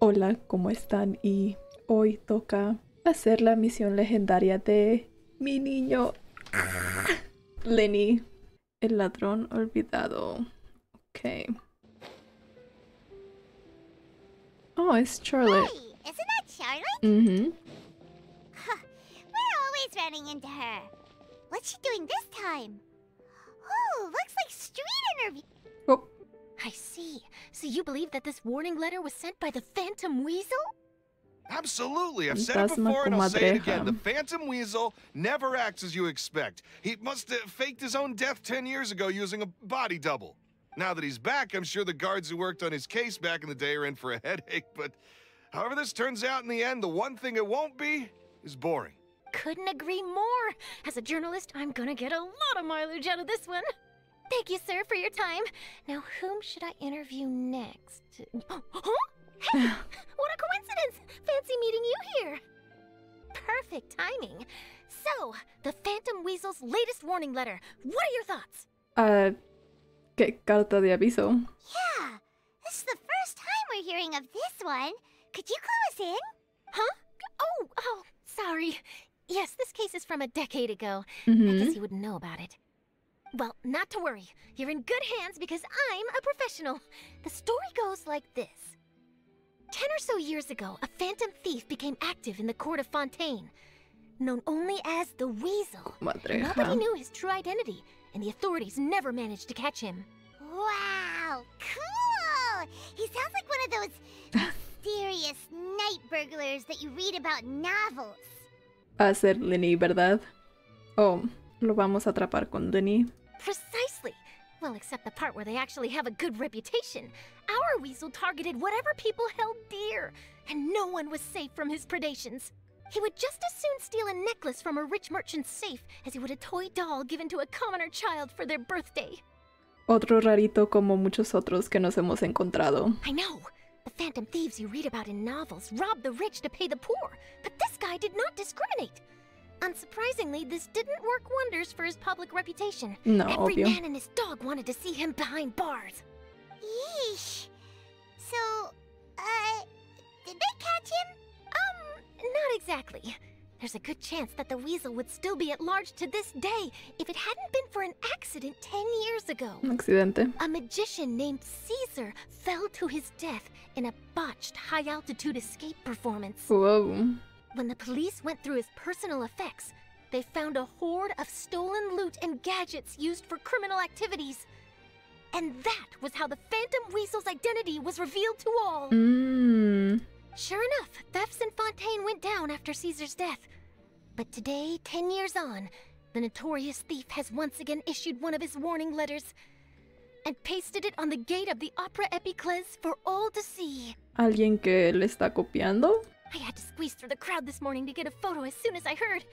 Hola, ¿cómo están? Y hoy toca hacer la misión legendaria de mi niño Lyney, el ladrón olvidado. Ok. Oh, es Charlotte. Hey, isn't that Charlotte? Mhm. We're always running into her. What's she doing this time? Oh, looks like street interview. Oh, I see. So you believe that this warning letter was sent by the Phantom Weasel? Absolutely. I've said it Fantasma before and I'll say it again. The comadreja. Phantom Weasel never acts as you expect. He must have faked his own death 10 years ago using a body double. Now that he's back, I'm sure the guards who worked on his case back in the day are in for a headache, but however this turns out in the end, the one thing it won't be is boring. Couldn't agree more. As a journalist, I'm gonna get a lot of mileage out of this one. Thank you, sir, for your time. Now, whom should I interview next? Huh? Hey, what a coincidence! Fancy meeting you here. Perfect timing. So, the Phantom Weasel's latest warning letter. What are your thoughts? ¿Qué carta de aviso? Yeah, this is the first time we're hearing of this one. Could you clue us in? Huh? Oh, sorry. Yes, this case is from a decade ago. I Mhm. guess you wouldn't know about it. Well, not to worry. You're in good hands because I'm a professional. The story goes like this. 10 or so years ago, a phantom thief became active in the court of Fontaine, known only as the Weasel. Nobody Comadreja. knew his true identity, and the authorities never managed to catch him. Wow, cool! He sounds like one of those mysterious night burglars that you read about in novels. A ser Lyney, ¿verdad? Oh, lo vamos a atrapar con Lyney. Precisely. Well, except the part where they actually have a good reputation. Our Weasel targeted whatever people held dear, and no one was safe from his predations. He would just as soon steal a necklace from a rich merchant's safe as he would a toy doll given to a commoner child for their birthday. Otro rarito como muchos otros que nos hemos encontrado. I know. The phantom thieves you read about in novels rob the rich to pay the poor, but this guy did not discriminate. Unsurprisingly, this didn't work wonders for his public reputation. No, Every obvio. man and his dog wanted to see him behind bars. Yeesh. So, did they catch him? Not exactly. There's a good chance that the Weasel would still be at large to this day if it hadn't been for an accident 10 years ago. Un accidente. A magician named Caesar fell to his death in a botched high-altitude escape performance. Wow. When the police went through his personal effects, they found a hoard of stolen loot and gadgets used for criminal activities. And that was how the Phantom Weasel's identity was revealed to all. Sure enough, thefts in Fontaine went down after Caesar's death. But today, 10 years on, the notorious thief has once again issued one of his warning letters and pasted it on the gate of the Opera Epiclese for all to see. ¿Alguien que le está copiando? I had to squeeze through the crowd this morning to get a photo as soon as I heard.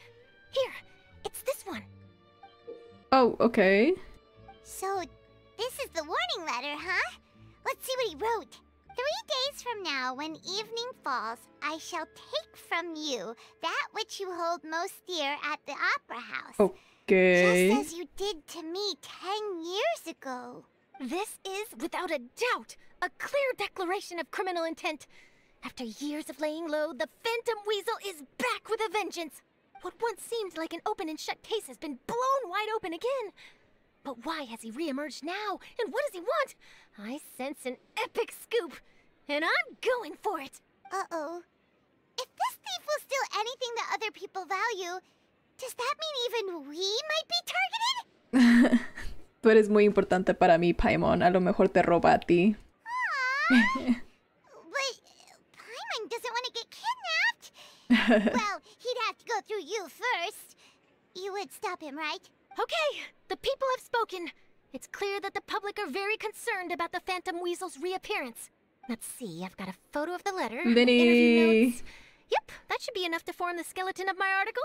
Here, it's this one. Oh, okay. So, this is the warning letter, huh? Let's see what he wrote. 3 days from now, when evening falls, I shall take from you that which you hold most dear at the opera house. Okay. Just as you did to me 10 years ago. This is, without a doubt, a clear declaration of criminal intent. After years of laying low, the Phantom Weasel is back with a vengeance. What once seemed like an open and shut case has been blown wide open again. But why has he reemerged now? And what does he want? I sense an epic scoop, and I'm going for it. Uh-oh. If this thief will steal anything that other people value, does that mean even we might be targeted? Tú eres muy importante para mí, Paimon. A lo mejor te roba a ti. Aww. But Paimon doesn't want to get kidnapped. Well, he'd have to go through you first. You would stop him, right? Okay, the people have spoken. It's clear that the public are very concerned about the Phantom Weasel's reappearance. Let's see, I've got a photo of the letter, Lyney. interview notes. Yep, that should be enough to form the skeleton of my article.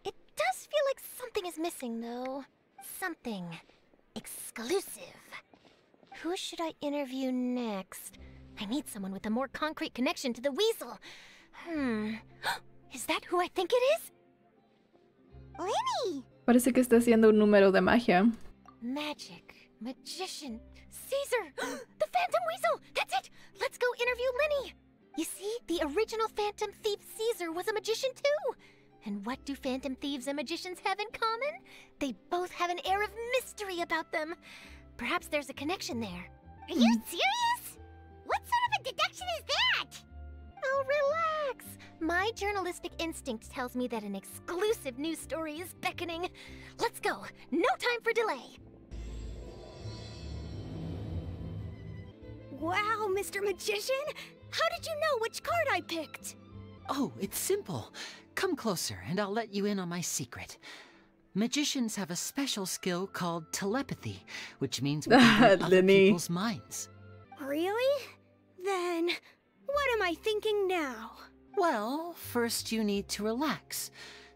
It does feel like something is missing, though. Something exclusive. Who should I interview next? I need someone with a more concrete connection to the Weasel. Is that who I think it is? Lyney! Parece que está haciendo un número de magia. Magic, magician, Caesar, the Phantom Weasel! That's it! Let's go interview Lyney! You see, Phantom Thief Caesar was a magician too. And what do Phantom Thieves and magicians have in common? They both have an air of mystery about them. Perhaps there's a connection there. Are you serious? What sort of a deduction is that? Oh, relax. My journalistic instinct tells me that an exclusive news story is beckoning. Let's go. No time for delay. Wow, Mr. Magician! How did you know which card I picked? Oh, it's simple. Come closer, and I'll let you in on my secret. Magicians have a special skill called telepathy, which means we can read other Lyney. people's minds. Really? Then, what am I thinking now? Well, first you need to relax,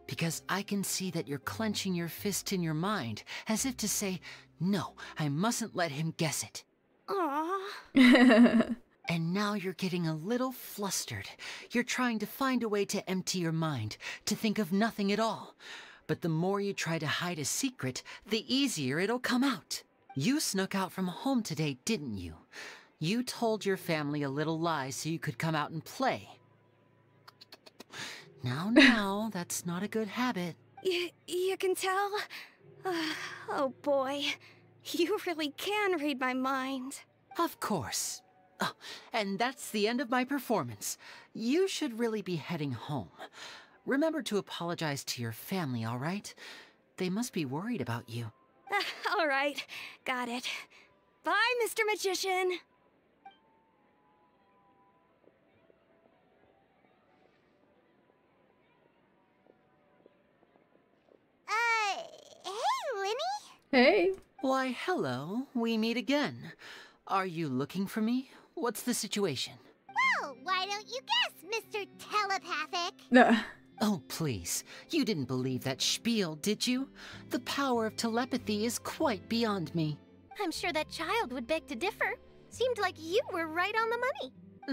because I can see that you're clenching your fist in your mind, as if to say, no, I mustn't let him guess it. Aww. And now you're getting a little flustered. You're trying to find a way to empty your mind, to think of nothing at all. But the more you try to hide a secret, the easier it'll come out. You snuck out from home today, didn't you? You told your family a little lie so you could come out and play. Now, that's not a good habit. You can tell? Oh boy, you really can read my mind. Of course. Oh, and that's the end of my performance. You should really be heading home. Remember to apologize to your family, all right? They must be worried about you. All right, got it. Bye, Mr. Magician. Hey, Lyney? Hey. Why, hello. We meet again. Are you looking for me? What's the situation? Well, why don't you guess, Mr. Telepathic? Oh, please. You didn't believe that spiel, did you? The power of telepathy is quite beyond me. I'm sure that child would beg to differ. Seemed like you were right on the money.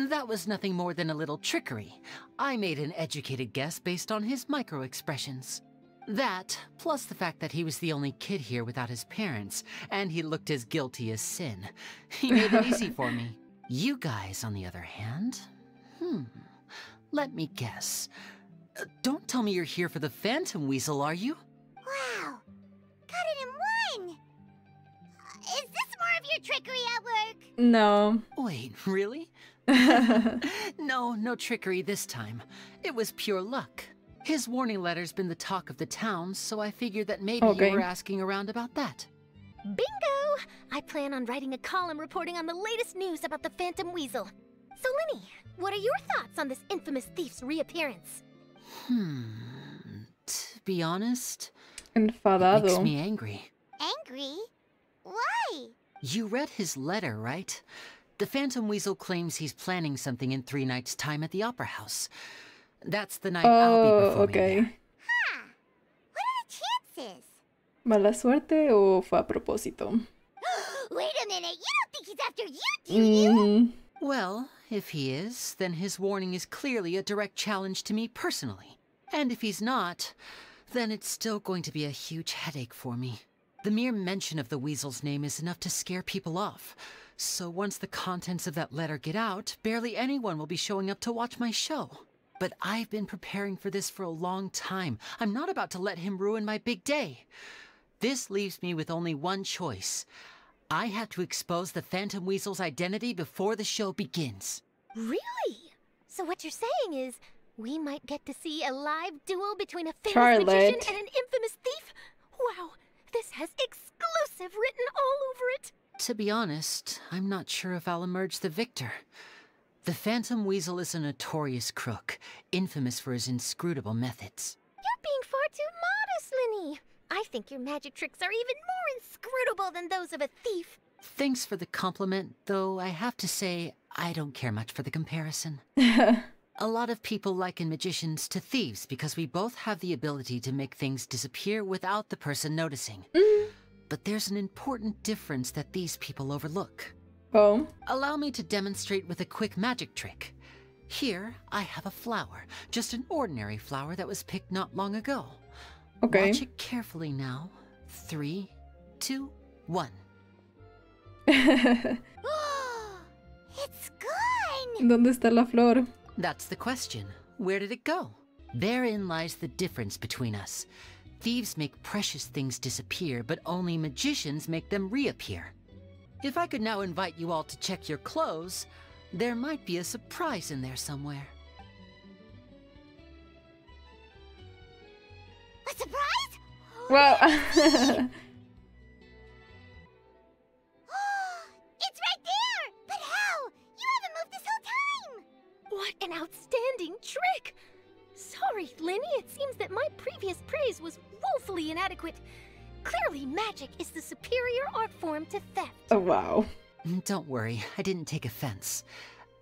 That was nothing more than a little trickery. I made an educated guess based on his micro-expressions. That, plus the fact that he was the only kid here without his parents, and he looked as guilty as sin. He made it easy for me. You guys, on the other hand... Let me guess. Don't tell me you're here for the Phantom Weasel, are you? Wow, got it in one! Is this more of your trickery at work? No. Wait, really? No trickery this time. It was pure luck. His warning letter's been the talk of the town, so I figured that maybe you were asking around about that. Bingo! I plan on writing a column reporting on the latest news about the Phantom Weasel. So, Lyney, what are your thoughts on this infamous thief's reappearance? To be honest, Enfadado. it makes me angry. Angry? Why? You read his letter, right? The Phantom Weasel claims he's planning something in 3 nights' time at the Opera House. That's the night I'll be performing there. Huh. What are the chances? ¿Mala suerte o fue a propósito? Wait a minute, you don't think he's after you, do you? Well, if he is, then his warning is clearly a direct challenge to me personally. And if he's not, then it's still going to be a huge headache for me. The mere mention of the Weasel's name is enough to scare people off. So once the contents of that letter get out, barely anyone will be showing up to watch my show. But I've been preparing for this for a long time. I'm not about to let him ruin my big day. This leaves me with only one choice. I have to expose the Phantom Weasel's identity before the show begins. Really? So what you're saying is, we might get to see a live duel between a famous magician and an infamous thief? Wow, this has exclusive written all over it. To be honest, I'm not sure if I'll emerge the victor. The Phantom Weasel is a notorious crook, infamous for his inscrutable methods. You're being far too modest, Lyney. I think your magic tricks are even more inscrutable than those of a thief. Thanks for the compliment, though I have to say, I don't care much for the comparison. A lot of people liken magicians to thieves because we both have the ability to make things disappear without the person noticing. But there's an important difference that these people overlook. Oh. Allow me to demonstrate with a quick magic trick. Here, I have a flower. Just an ordinary flower that was picked not long ago. Okay. Watch it carefully now. 3, 2, 1. It's gone! ¿Dónde está la flor? That's the question. Where did it go? Therein lies the difference between us. Thieves make precious things disappear, but only magicians make them reappear. If I could now invite you all to check your clothes, there might be a surprise in there somewhere. A surprise? Wow. It's right there! But how? You haven't moved this whole time! What an outstanding trick! Sorry, Lyney, it seems that my previous praise was woefully inadequate. Clearly, magic is the superior art form to theft. Oh, wow. Don't worry, I didn't take offense.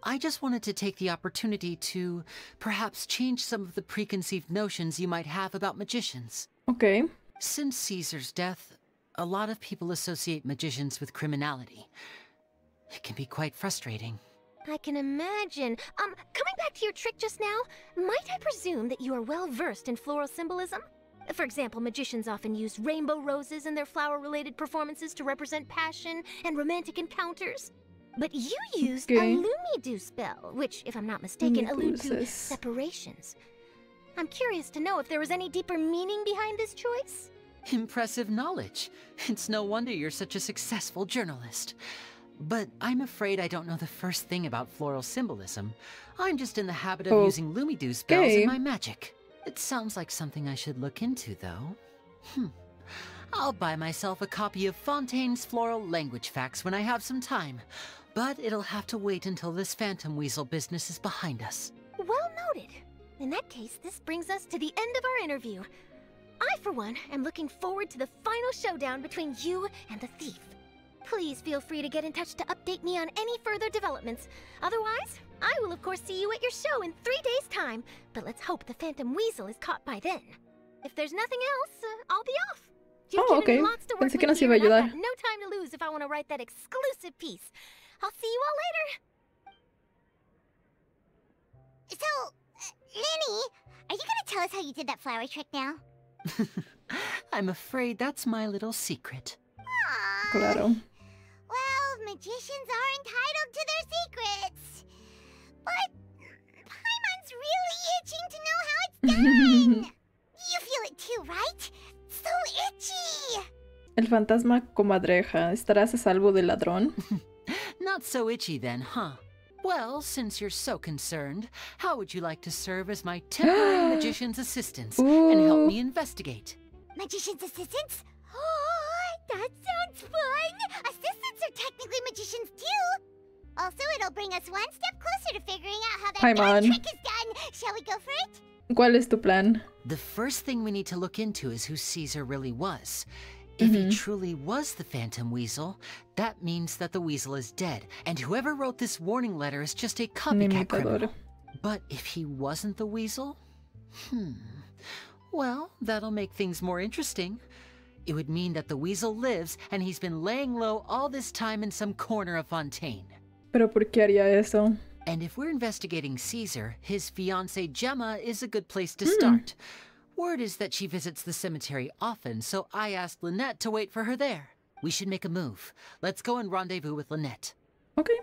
I just wanted to take the opportunity to perhaps change some of the preconceived notions you might have about magicians. Okay. Since Caesar's death, a lot of people associate magicians with criminality. It can be quite frustrating. I can imagine. Coming back to your trick just now, might I presume that you are well versed in floral symbolism? For example, magicians often use rainbow roses in their flower-related performances to represent passion and romantic encounters. But you used a Lumidu spell, which, if I'm not mistaken, alludes to separations. I'm curious to know if there was any deeper meaning behind this choice? Impressive knowledge. It's no wonder you're such a successful journalist. But I'm afraid I don't know the first thing about floral symbolism. I'm just in the habit of using Lumidu spells in my magic. It sounds like something I should look into, though. I'll buy myself a copy of Fontaine's Floral Language Facts when I have some time. But it'll have to wait until this phantom weasel business is behind us. Well noted. In that case, this brings us to the end of our interview. I, for one, am looking forward to the final showdown between you and the thief. Please feel free to get in touch to update me on any further developments. Otherwise, I will of course see you at your show in 3 days' time, but let's hope the Phantom Weasel is caught by then. If there's nothing else, I'll be off. You've given me lots to work Pensé que with nos iba a here, and ayudar. I've got no time to lose if I want to write that exclusive piece. I'll see you all later. So, Lyney, are you gonna tell us how you did that flower trick now? I'm afraid that's my little secret. Aww. Claro. Well, magicians are entitled to their secrets. But Paimon's really itching to know how it's done. You feel it too, right? So itchy. El fantasma comadreja. ¿Estarás a salvo del ladrón? Not so itchy then, huh? Well, since you're so concerned, how would you like to serve as my temporary magician's assistants and help me investigate? Magician's assistants? Oh, that sounds fun! Assistants are technically magicians too! Also, it'll bring us one step closer to figuring out how that darn trick is done. Shall we go for it? ¿Cuál es tu plan? The first thing we need to look into is who Caesar really was. If he truly was the Phantom Weasel, that means that the Weasel is dead, and whoever wrote this warning letter is just a copycat criminal. But if he wasn't the Weasel? Well, that'll make things more interesting. It would mean that the Weasel lives, and he's been laying low all this time in some corner of Fontaine. ¿Pero por qué haría eso? And if we're investigating Caesar, his fiancée Gemma is a good place to start. Word is that she visits the cemetery often, so I asked Lynette to wait for her there. We should make a move. Let's go and rendezvous with Lynette. Okay.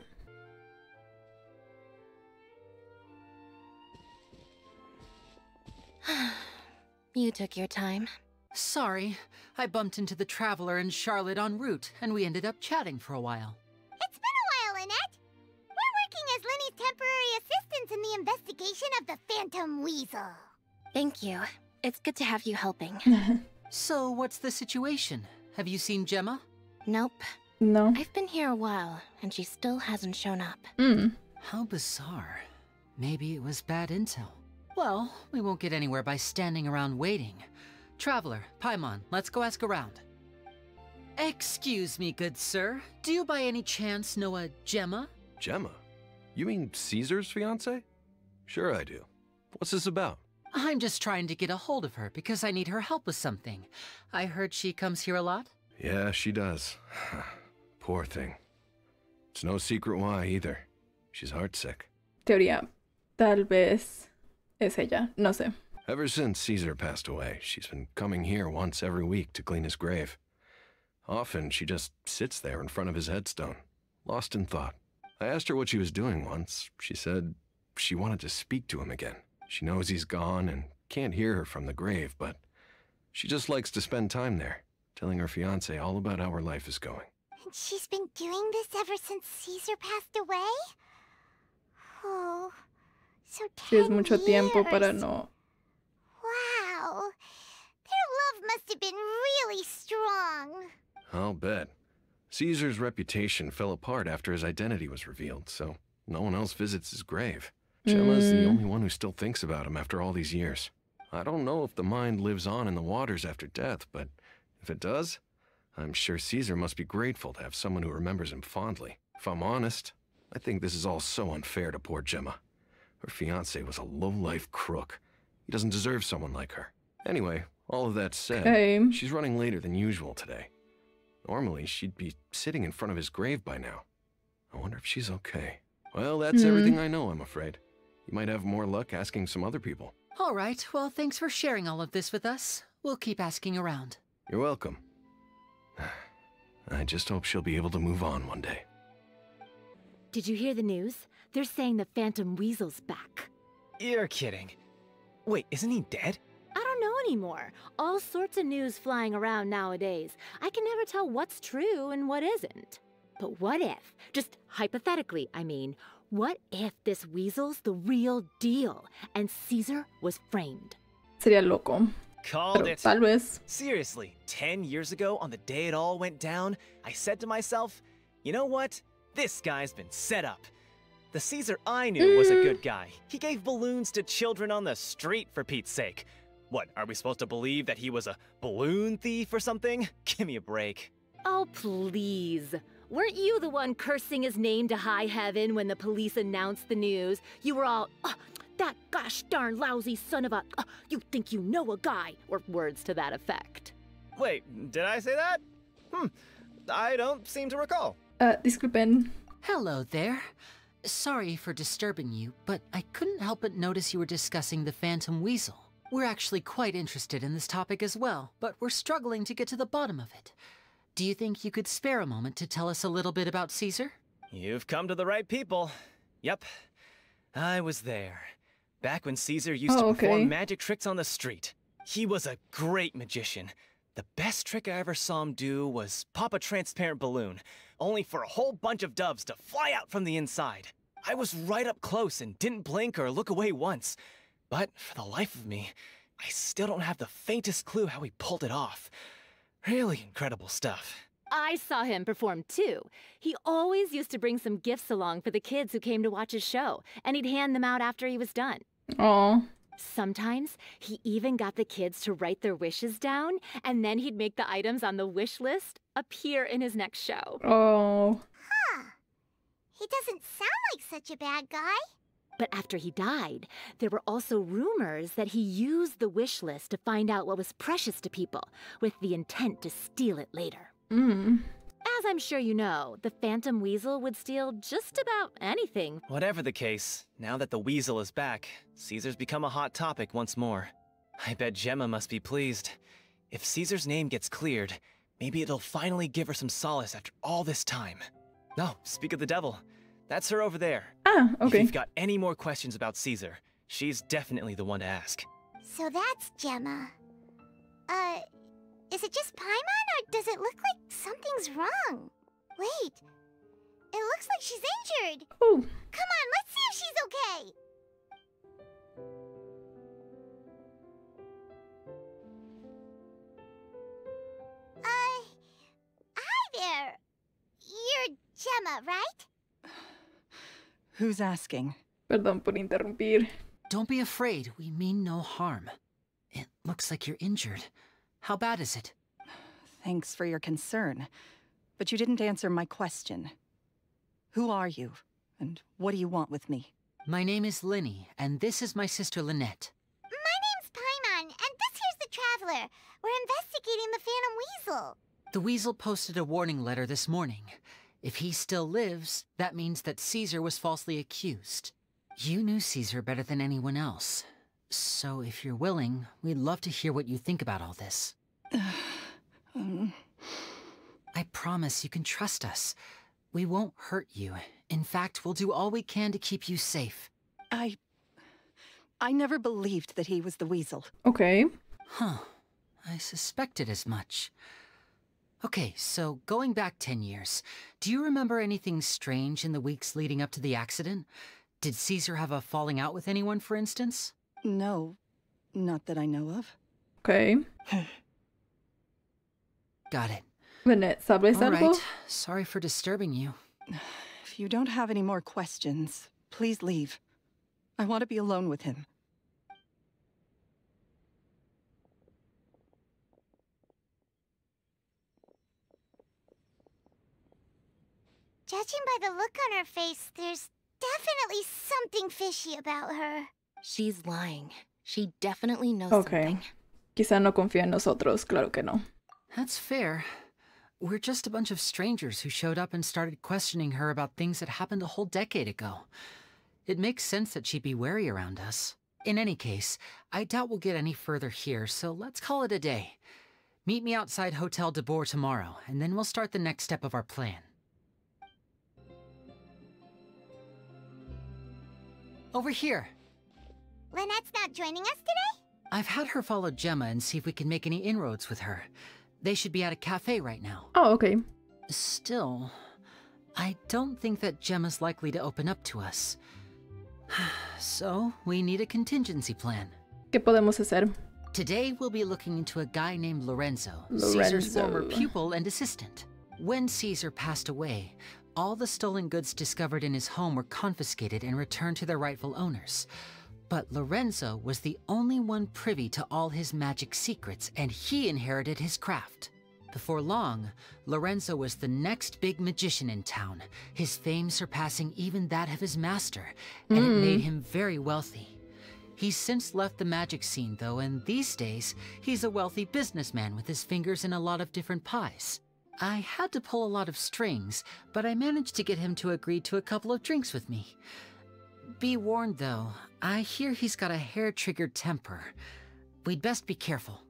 You took your time. Sorry, I bumped into the Traveler and Charlotte en route, and we ended up chatting for a while. It's been a while, Lynette. We're working as Lyney's temporary assistants in the investigation of the Phantom Weasel. Thank you. It's good to have you helping. So, what's the situation? Have you seen Gemma? Nope. No. I've been here a while, and she still hasn't shown up. How bizarre. Maybe it was bad intel. Well, we won't get anywhere by standing around waiting. Traveler, Paimon, let's go ask around. Excuse me, good sir. Do you by any chance know a Gemma? Gemma? You mean Caesar's fiancée? Sure I do. What's this about? I'm just trying to get a hold of her because I need her help with something. I heard she comes here a lot? Yeah, she does. Poor thing. It's no secret why either. She's heartsick. Teoría. Tal vez es ella. No sé. Ever since Caesar passed away, she's been coming here once every week to clean his grave. Often she just sits there in front of his headstone, lost in thought. I asked her what she was doing once. She said she wanted to speak to him again. She knows he's gone and can't hear her from the grave, but she just likes to spend time there, telling her fiancé all about how her life is going. And she's been doing this ever since Caesar passed away? Oh, so 10 Sí, es mucho tiempo years. para no. Wow. Their love must have been really strong. I'll bet. Caesar's reputation fell apart after his identity was revealed, so no one else visits his grave. Gemma's the only one who still thinks about him after all these years. I don't know if the mind lives on in the waters after death, but if it does, I'm sure Caesar must be grateful to have someone who remembers him fondly. If I'm honest, I think this is all so unfair to poor Gemma. Her fiancé was a low-life crook. He doesn't deserve someone like her. Anyway, all of that said, she's running later than usual today. Normally, she'd be sitting in front of his grave by now. I wonder if she's okay. Well, that's everything I know, I'm afraid. You might have more luck asking some other people. All right, well, thanks for sharing all of this with us. We'll keep asking around. You're welcome. I just hope she'll be able to move on one day. Did you hear the news? They're saying the Phantom Weasel's back. You're kidding. Wait, isn't he dead? I don't know anymore. All sorts of news flying around nowadays. I can never tell what's true and what isn't. But what if, just hypothetically, I mean, what if this weasel's the real deal and Caesar was framed? Sería loco. Called Pero it. tal vez. Seriously, 10 years ago, on the day it all went down, I said to myself, you know what? This guy's been set up. The Caesar I knew was a good guy. He gave balloons to children on the street, for Pete's sake. What, are we supposed to believe that he was a balloon thief or something? Give me a break. Oh, please. Weren't you the one cursing his name to high heaven when the police announced the news? You were all, that gosh darn lousy son of a, you think you know a guy, or words to that effect. Wait, did I say that? I don't seem to recall. Disculpen. Hello there. Sorry for disturbing you, but I couldn't help but notice you were discussing the Phantom Weasel. We're actually quite interested in this topic as well, but we're struggling to get to the bottom of it. Do you think you could spare a moment to tell us a little bit about Caesar? You've come to the right people. Yep, I was there. Back when Caesar used to perform magic tricks on the street. He was a great magician. The best trick I ever saw him do was pop a transparent balloon, only for a whole bunch of doves to fly out from the inside. I was right up close and didn't blink or look away once. But for the life of me, I still don't have the faintest clue how he pulled it off. Really incredible stuff. I saw him perform too. He always used to bring some gifts along for the kids who came to watch his show, and he'd hand them out after he was done. Oh. Sometimes he even got the kids to write their wishes down, and then he'd make the items on the wish list appear in his next show. Oh. Huh. He doesn't sound like such a bad guy. But after he died, there were also rumors that he used the wish list to find out what was precious to people, with the intent to steal it later. As I'm sure you know, the Phantom Weasel would steal just about anything. Whatever the case, now that the Weasel is back, Caesar's become a hot topic once more. I bet Gemma must be pleased. If Caesar's name gets cleared, maybe it'll finally give her some solace after all this time. No, speak of the devil. That's her over there. Ah, okay. If you've got any more questions about Caesar, she's definitely the one to ask. So that's Gemma. Is it just Paimon, or does it look like something's wrong? Wait, it looks like she's injured. Oh. Come on, let's see if she's okay. Hi there. You're Gemma, right? Who's asking? Perdón por interrumpir. Don't be afraid, we mean no harm. It looks like you're injured. How bad is it? Thanks for your concern, but you didn't answer my question. Who are you, and what do you want with me? My name is Lyney, and this is my sister Lynette. My name's Paimon, and this here's the Traveler. We're investigating the Phantom Weasel. The Weasel posted a warning letter this morning. If he still lives, that means that Caesar was falsely accused. You knew Caesar better than anyone else. So if you're willing, we'd love to hear what you think about all this. I promise you can trust us. We won't hurt you. In fact, we'll do all we can to keep you safe. I never believed that he was the weasel. Okay. Huh. I suspected as much. Okay, so going back 10 years, do you remember anything strange in the weeks leading up to the accident? Did Caesar have a falling out with anyone, for instance? No, not that I know of. Okay. Got it. Lynette, ¿sabes All algo? right. Sorry for disturbing you. If you don't have any more questions, please leave. I want to be alone with him. Judging by the look on her face, there's definitely something fishy about her. She's lying. She definitely knows Okay. something. Quizá no confía en nosotros, claro que no. That's fair. We're just a bunch of strangers who showed up and started questioning her about things that happened a whole decade ago. It makes sense that she'd be wary around us. In any case, I doubt we'll get any further here, so let's call it a day. Meet me outside Hotel de Boer tomorrow, and then we'll start the next step of our plan. Over here. Lynette's not joining us today? I've had her follow Gemma and see if we can make any inroads with her. They should be at a cafe right now. Oh, okay. Still, I don't think that Gemma's likely to open up to us. So, we need a contingency plan. ¿Qué podemos hacer? Today, we'll be looking into a guy named Lorenzo, Caesar's former pupil and assistant. When Caesar passed away, all the stolen goods discovered in his home were confiscated and returned to their rightful owners. But Lorenzo was the only one privy to all his magic secrets, and he inherited his craft. Before long, Lorenzo was the next big magician in town, his fame surpassing even that of his master, and it made him very wealthy. He's since left the magic scene, though, and these days, he's a wealthy businessman with his fingers in a lot of different pies. I had to pull a lot of strings, but I managed to get him to agree to a couple of drinks with me. Be warned, though, I hear he's got a hair-triggered temper. We'd best be careful.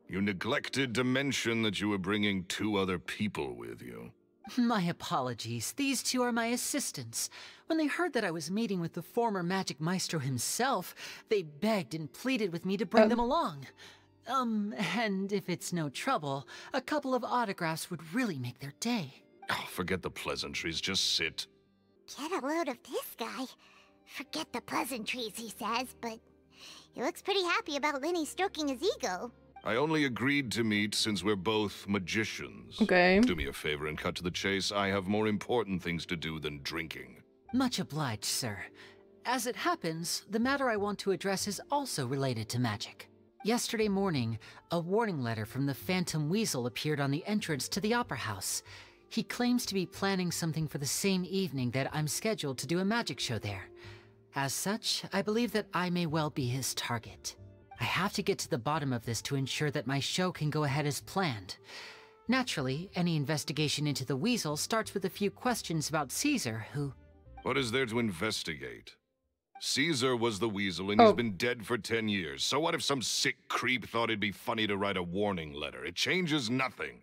You neglected to mention that you were bringing 2 other people with you. My apologies. These 2 are my assistants. When they heard that I was meeting with the former magic maestro himself, they begged and pleaded with me to bring them along. And if it's no trouble, a couple of autographs would really make their day. Oh, forget the pleasantries, just sit. Get a load of this guy. Forget the pleasantries, he says, but he looks pretty happy about Lyney stroking his ego. I only agreed to meet since we're both magicians. Okay. Do me a favor and cut to the chase. I have more important things to do than drinking. Much obliged, sir. As it happens, the matter I want to address is also related to magic. Yesterday morning, a warning letter from the Phantom Weasel appeared on the entrance to the Opera House. He claims to be planning something for the same evening that I'm scheduled to do a magic show there. As such, I believe that I may well be his target. I have to get to the bottom of this to ensure that my show can go ahead as planned. Naturally, any investigation into the Weasel starts with a few questions about Caesar, who... What is there to investigate? Caesar was the Weasel, and he's been dead for 10 years. So what if some sick creep thought it'd be funny to write a warning letter? It changes nothing.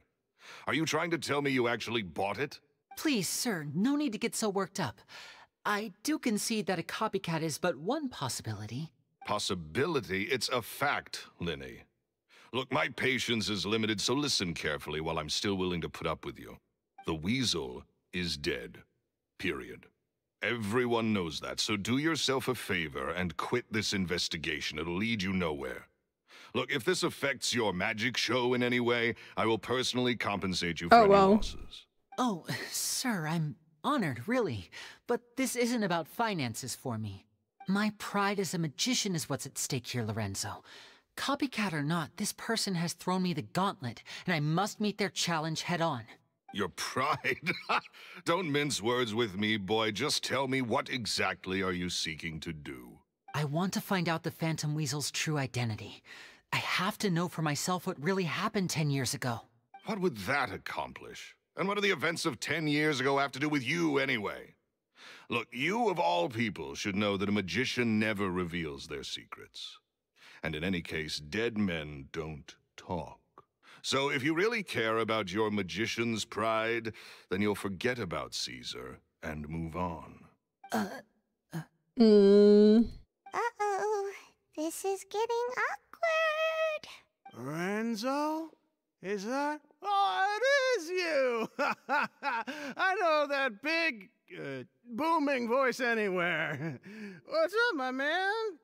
Are you trying to tell me you actually bought it? Please, sir, no need to get so worked up. I do concede that a copycat is but one possibility. Possibility? It's a fact, Lyney. Look, my patience is limited, so listen carefully while I'm still willing to put up with you. The Weasel is dead. Period. Everyone knows that, so do yourself a favor and quit this investigation. It'll lead you nowhere. Look, if this affects your magic show in any way, I will personally compensate you for any losses. Oh, sir, I'm honored, really. But this isn't about finances for me. My pride as a magician is what's at stake here, Lorenzo. Copycat or not, this person has thrown me the gauntlet, and I must meet their challenge head-on. Your pride? Don't mince words with me, boy. Just tell me, what exactly are you seeking to do? I want to find out the Phantom Weasel's true identity. I have to know for myself what really happened 10 years ago. What would that accomplish? And what do the events of 10 years ago have to do with you, anyway? Look, you of all people should know that a magician never reveals their secrets. And in any case, dead men don't talk. So if you really care about your magician's pride, then you'll forget about Caesar and move on. Uh-oh. This is getting awkward. Lorenzo? Is that? Oh, it is you! I know that big, booming voice anywhere. What's up, my man?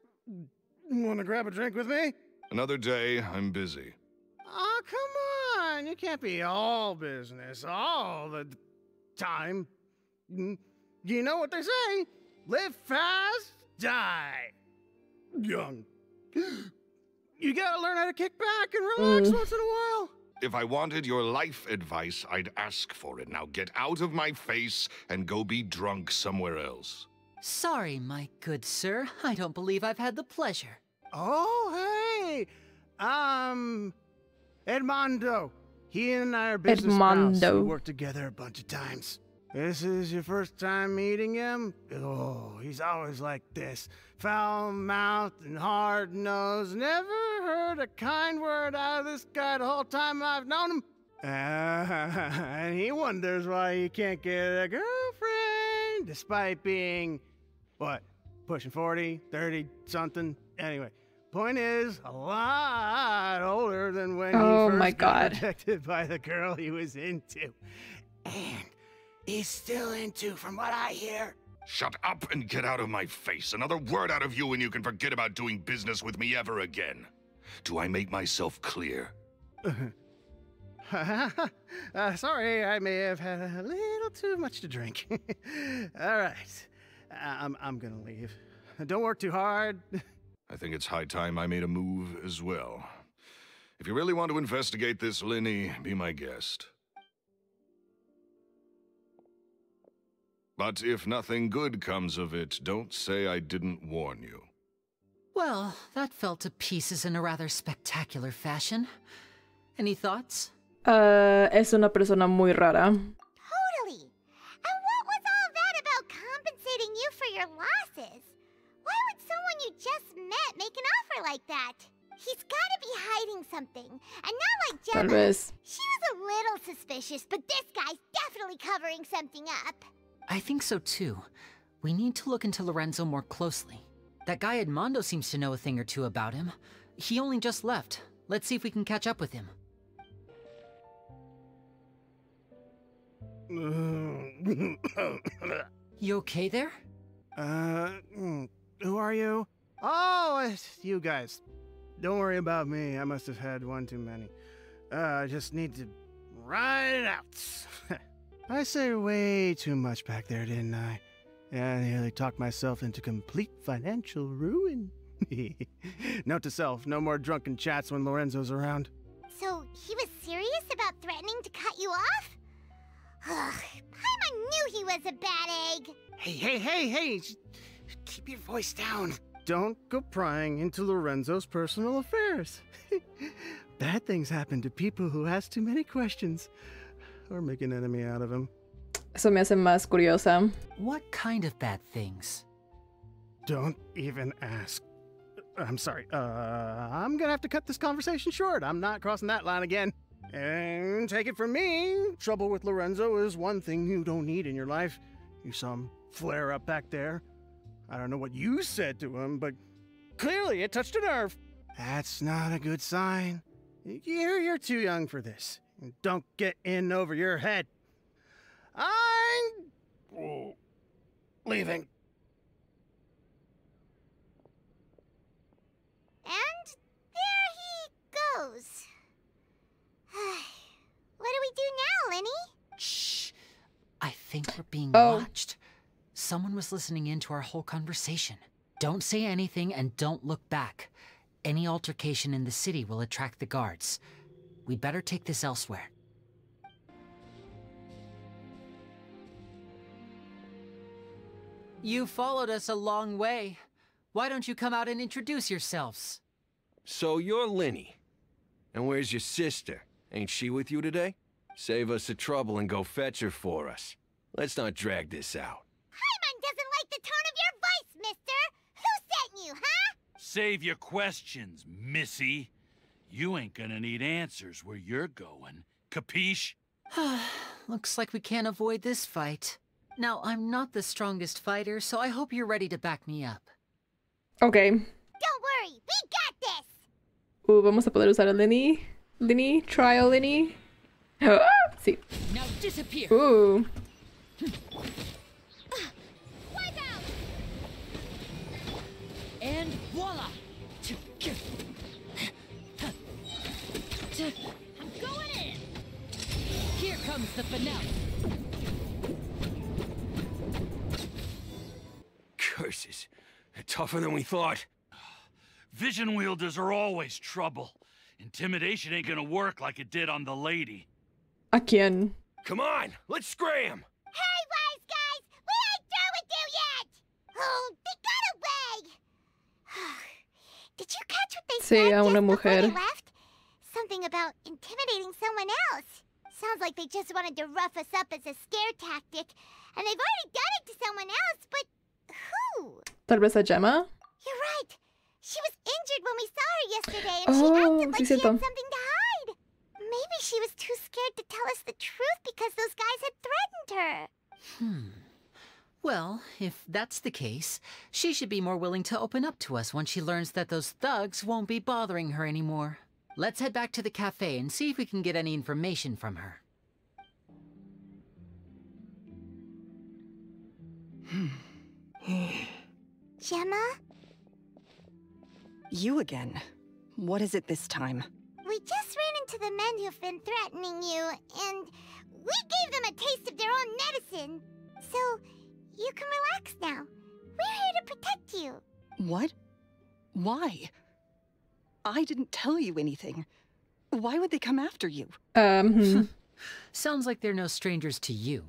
Want to grab a drink with me? Another day, I'm busy. Oh, come on. You can't be all business all the time. You know what they say? Live fast, die young. You gotta learn how to kick back and relax once in a while. If I wanted your life advice, I'd ask for it. Now get out of my face and go be drunk somewhere else. Sorry, my good sir. I don't believe I've had the pleasure. Oh, hey! Edmondo. He and I are business pals. We worked together a bunch of times. This is your first time meeting him? Oh, he's always like this. Foul-mouthed and hard-nosed. Never heard a kind word out of this guy the whole time I've known him. And he wonders why he can't get a girlfriend, despite being, what, pushing 40, 30-something? Anyway, point is, a lot older than when he first got rejected by the girl he was into. And he's still into, from what I hear. Shut up and get out of my face. Another word out of you and you can forget about doing business with me ever again. Do I make myself clear? Sorry, I may have had a little too much to drink. All right, I'm gonna leave. Don't work too hard. I think it's high time I made a move as well. If you really want to investigate this, Lyney, be my guest. But if nothing good comes of it, don't say I didn't warn you. Well, that fell to pieces in a rather spectacular fashion. Any thoughts? Es una persona muy rara. Totally. And what was all that about compensating you for your losses? Why would someone you just met make an offer like that? He's gotta be hiding something. And not like Gemma. Tal vez. She was a little suspicious, but this guy's definitely covering something up. I think so too. We need to look into Lorenzo more closely. That guy Edmondo seems to know a thing or two about him. He only just left. Let's see if we can catch up with him. You okay there? Who are you? Oh, it's you guys. Don't worry about me. I must have had one too many. I just need to ride it out. I say way too much back there, didn't I? I nearly talked myself into complete financial ruin. Note to self, no more drunken chats when Lorenzo's around. So, he was serious about threatening to cut you off? Ugh, Paimon knew he was a bad egg. Hey, keep your voice down. Don't go prying into Lorenzo's personal affairs. Bad things happen to people who ask too many questions. Or make an enemy out of him. Eso me hace más curiosa. What kind of bad things? Don't even ask. I'm sorry. I'm gonna have to cut this conversation short. I'm not crossing that line again. And take it from me, trouble with Lorenzo is one thing you don't need in your life. You saw him flare up back there. I don't know what you said to him, but clearly it touched a nerve. That's not a good sign. You're too young for this. Don't get in over your head. I'm leaving. And there he goes. What do we do now, Lyney? Shh. I think we're being watched. Someone was listening in to our whole conversation. Don't say anything and don't look back. Any altercation in the city will attract the guards. We'd better take this elsewhere. You followed us a long way. Why don't you come out and introduce yourselves? So you're Lyney. And where's your sister? Ain't she with you today? Save us the trouble and go fetch her for us. Let's not drag this out. Paimon doesn't like the tone of your voice, mister! Who sent you, huh? Save your questions, missy. You ain't gonna need answers where you're going. Capiche? Looks like we can't avoid this fight. Now, I'm not the strongest fighter, so I hope you're ready to back me up. Okay. Don't worry, we got this! Vamos a poder usar a Lyney. Lyney, trial Lyney. Sí. Now disappear. Wipe out! And voila! I'm going in! Here comes the finale. Curses. They're tougher than we thought. Vision wielders are always trouble. Intimidation ain't gonna work like it did on the lady. ¿A quién? Come on, let's scram! Hey, wise guys! We ain't through with you yet! Oh, they got away! Did you catch what they said a una just before mujer. they left? Something about intimidating someone else. Sounds like they just wanted to rough us up as a scare tactic. And they've already done it to someone else, but who? Tal vez a Gemma? You're right. She was injured when we saw her yesterday, and she acted like she had something to hide. Maybe she was too scared to tell us the truth because those guys had threatened her. Well, if that's the case, she should be more willing to open up to us once she learns that those thugs won't be bothering her anymore. Let's head back to the cafe and see if we can get any information from her. Gemma? You again. What is it this time? We just ran into the men who've been threatening you, and we gave them a taste of their own medicine. So, you can relax now. We're here to protect you. What? Why? I didn't tell you anything. Why would they come after you? Sounds like they're no strangers to you.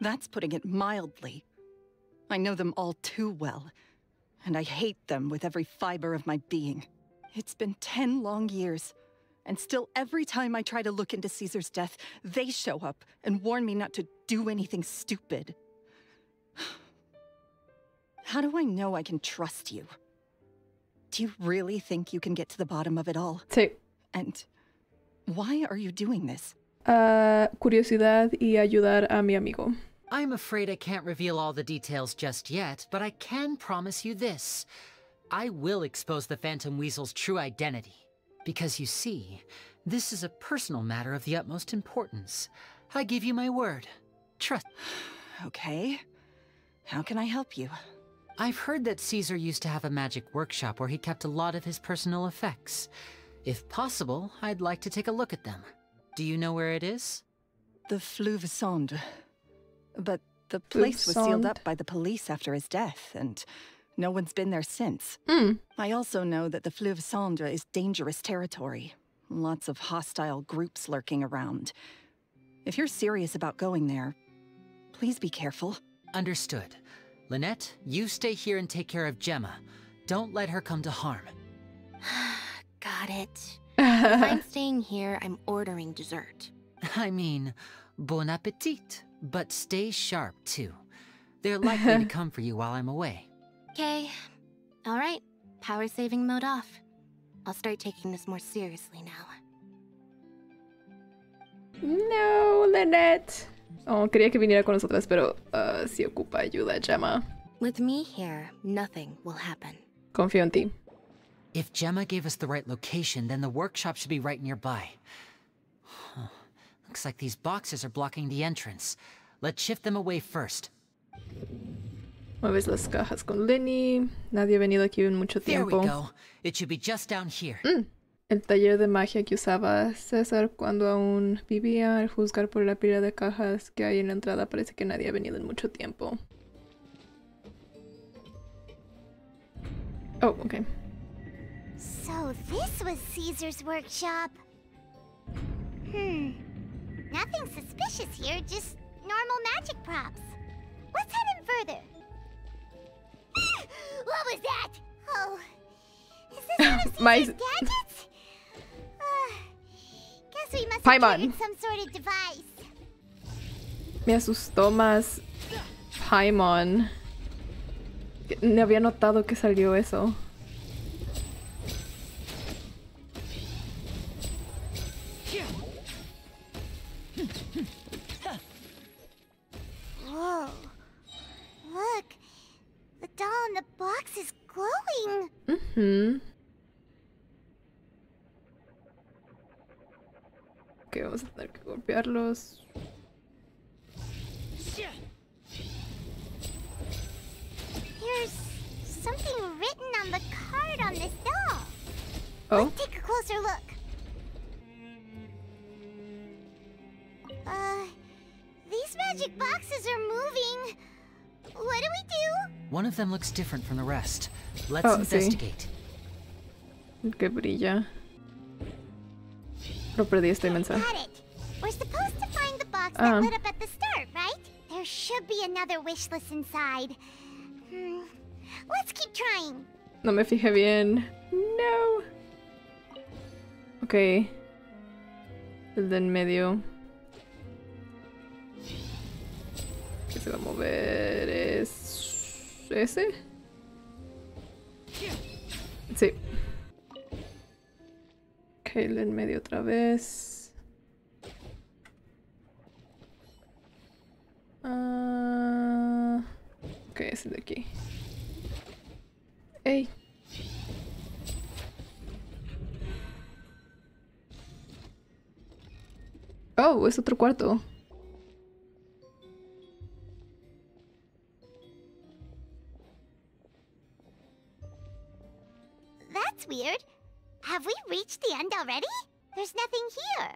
That's putting it mildly. I know them all too well, and I hate them with every fiber of my being. It's been 10 long years, and still every time I try to look into Caesar's death, they show up and warn me not to do anything stupid. How do I know I can trust you? Do you really think you can get to the bottom of it all? Sí. And why are you doing this? Curiosidad y ayudar a mi amigo. I'm afraid I can't reveal all the details just yet, but I can promise you this. I will expose the Phantom Weasel's true identity. Because you see, this is a personal matter of the utmost importance. I give you my word. Trust. Okay. How can I help you? I've heard that Caesar used to have a magic workshop where he kept a lot of his personal effects. If possible, I'd like to take a look at them. Do you know where it is? The Fleuve Sonde. But the place was sealed up by the police after his death, and no one's been there since. I also know that the Fleuve Sonde is dangerous territory. Lots of hostile groups lurking around. If you're serious about going there, please be careful. Understood. Lynette, you stay here and take care of Gemma. Don't let her come to harm. Got it. If I'm staying here, I'm ordering dessert. I mean, bon appetit. But stay sharp, too. They're likely to come for you while I'm away. Okay. Alright. Power saving mode off. I'll start taking this more seriously now. No, Lynette. Oh, quería que viniera con nosotras, pero sí ocupa ayuda, Gemma. With me here, nothing will happen. Confío en ti. If Gemma gave us the right location, then the workshop should be right nearby. Looks like these boxes are blocking the entrance. Let's shift them away first. Mueves las cajas con Lyney. Nadie ha venido aquí en mucho tiempo. There we go. It should be just down here. El taller de magia que usaba César cuando aún vivía, al juzgar por la pila de cajas que hay en la entrada, parece que nadie ha venido en mucho tiempo. Oh, okay. So this was Caesar's workshop. Nothing suspicious here, just normal magic props. Let's head in further. What was that? Oh, is this one of Caesar's gadgets? Guess we must have triggered some sort of device. Me asustó más Paimon. No había notado que salió eso. Ok, vamos a tener que golpearlos. There's something written on the card on this doll. Oh. Let's take a closer look. These magic boxes are moving. What do we do? One of them looks different from the rest. Let's investigate. El que brilla. Lo perdí esta mensaje. Got it. We're supposed to find the box that lit up at the start, right? There should be another wish list inside. Let's keep trying. No me fijé bien. No. Ok. El de en medio. ¿Qué se va a mover? ¿Es ese? Sí. Ok, el de en medio otra vez. Ok, ese de aquí. ¡Ey! Oh, es otro cuarto. That's weird. Have we reached the end already? There's nothing here.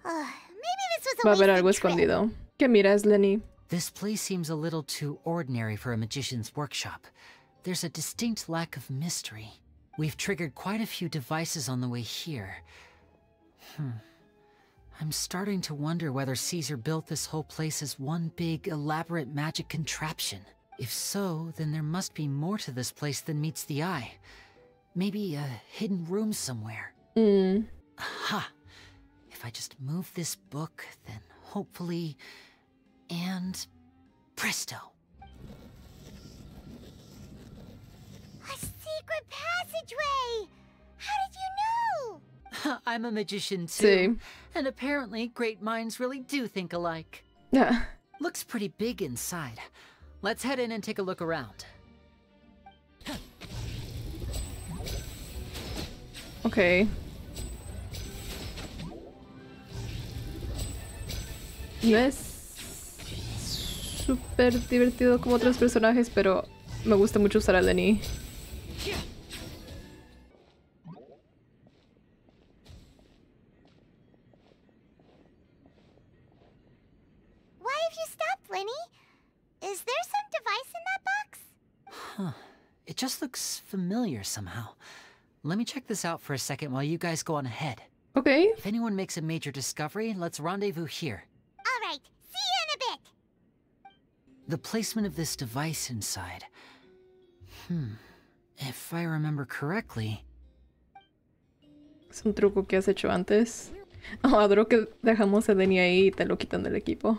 Maybe this was a Va a haber wasted algo trip. escondido. ¿Qué miras, Lyney? This place seems a little too ordinary for a magician's workshop. There's a distinct lack of mystery. We've triggered quite a few devices on the way here. I'm starting to wonder whether Caesar built this whole place as one big, elaborate magic contraption. If so, then there must be more to this place than meets the eye. Maybe a hidden room somewhere. Aha! If I just move this book, then hopefully... And... presto! A secret passageway! How did you know? I'm a magician too. Sí. And apparently great minds really do think alike. Yeah. Looks pretty big inside. Let's head in and take a look around. Ok. No es súper divertido como otros personajes, pero me gusta mucho usar a Lyney. Why have you stopped, Lyney? Is there some device in that box? Huh. It just looks familiar somehow. Let me check this out for a second while you guys go on ahead. Okay. If anyone makes a major discovery, let's rendezvous here. All right. See you in a bit. The placement of this device inside. If I remember correctly... Es un truco que has hecho antes. Oh, adoro que dejamos a Lyney ahí y te lo quitan del equipo.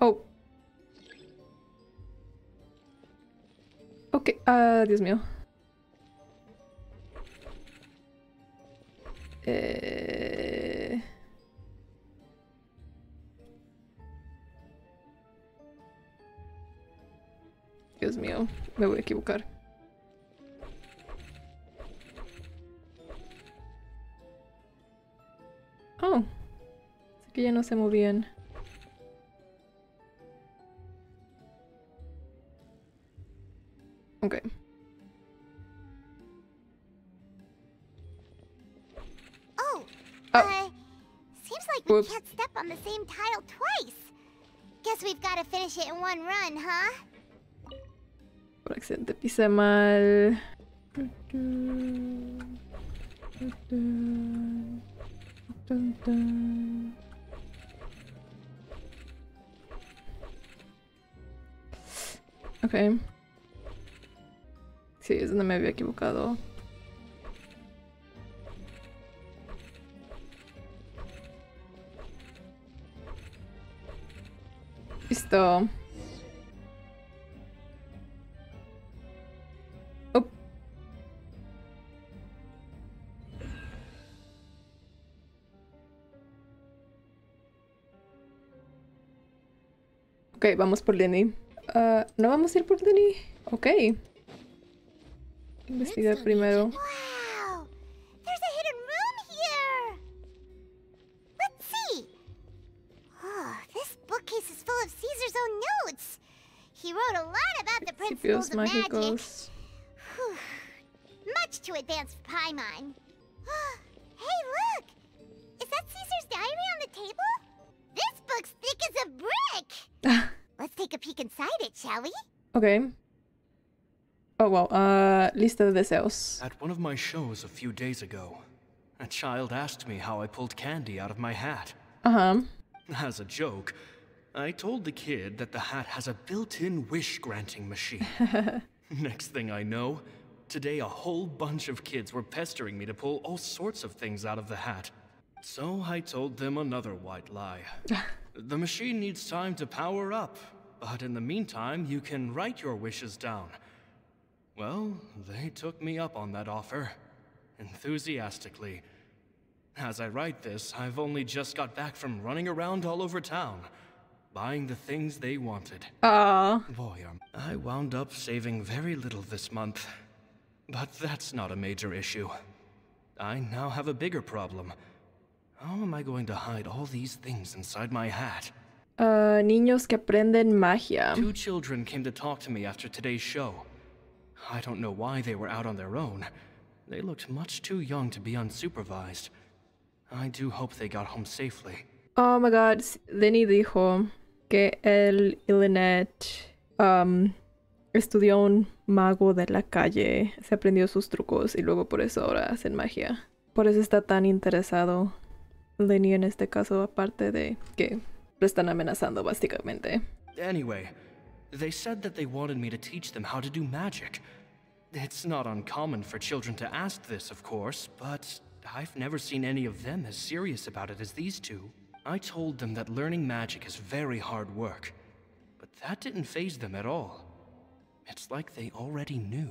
Oh. Ok, Dios mío. Dios mío, me voy a equivocar. Oh, así que ya no se movían. Okay. Seems like we can't step on the same tile twice. Guess we've got to finish it in one run, huh? Por accidente pisé mal. Okay. Sí, es donde me había equivocado. Listo. Oh. Ok, vamos por Lyney. ¿No vamos a ir por Lyney? Ok. Investigar primero. Wow! There's a hidden room here! Let's see! Oh, this bookcase is full of Caesar's own notes! He wrote a lot about the principles of magic. Whew. Much too advanced for Paimon. Hey, look! Is that Caesar's diary on the table? This book's thick as a brick! Let's take a peek inside it, shall we? Okay. Oh, wow. Lista de deseos. At one of my shows a few days ago, a child asked me how I pulled candy out of my hat. Uh-huh. As a joke, I told the kid that the hat has a built-in wish-granting machine. Next thing I know, today a whole bunch of kids were pestering me to pull all sorts of things out of the hat. So I told them another white lie. The machine needs time to power up, but in the meantime, you can write your wishes down. Well, they took me up on that offer, enthusiastically. As I write this, I've only just got back from running around all over town, buying the things they wanted. Boy, I wound up saving very little this month. But that's not a major issue. I now have a bigger problem. How am I going to hide all these things inside my hat? Niños que aprenden magia. 2 children came to talk to me after today's show. I don't know why they were out on their own. They looked much too young to be unsupervised. I do hope they got home safely. Oh my god, Lyney dijo que él y Lynette estudió un mago de la calle, se aprendió sus trucos y luego por eso ahora hacen magia. Por eso está tan interesado Lyney en este caso, aparte de que lo están amenazando básicamente. Anyway, they said that they wanted me to teach them how to do magic. It's not uncommon for children to ask this, of course, but I've never seen any of them as serious about it as these 2. I told them that learning magic is very hard work, but that didn't faze them at all. It's like they already knew.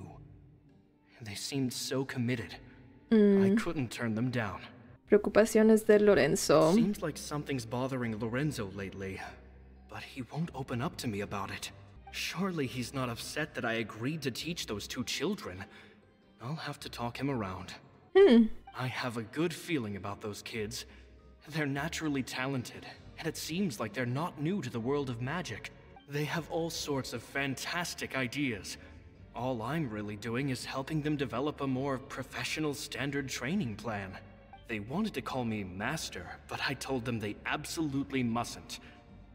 They seemed so committed. I couldn't turn them down. Preocupaciones de Lorenzo. Seems like something's bothering Lorenzo lately, but he won't open up to me about it. Surely he's not upset that I agreed to teach those 2 children. I'll have to talk him around. I have a good feeling about those kids. They're naturally talented, and it seems like they're not new to the world of magic. They have all sorts of fantastic ideas. All I'm really doing is helping them develop a more professional standard training plan. They wanted to call me Master, but I told them they absolutely mustn't.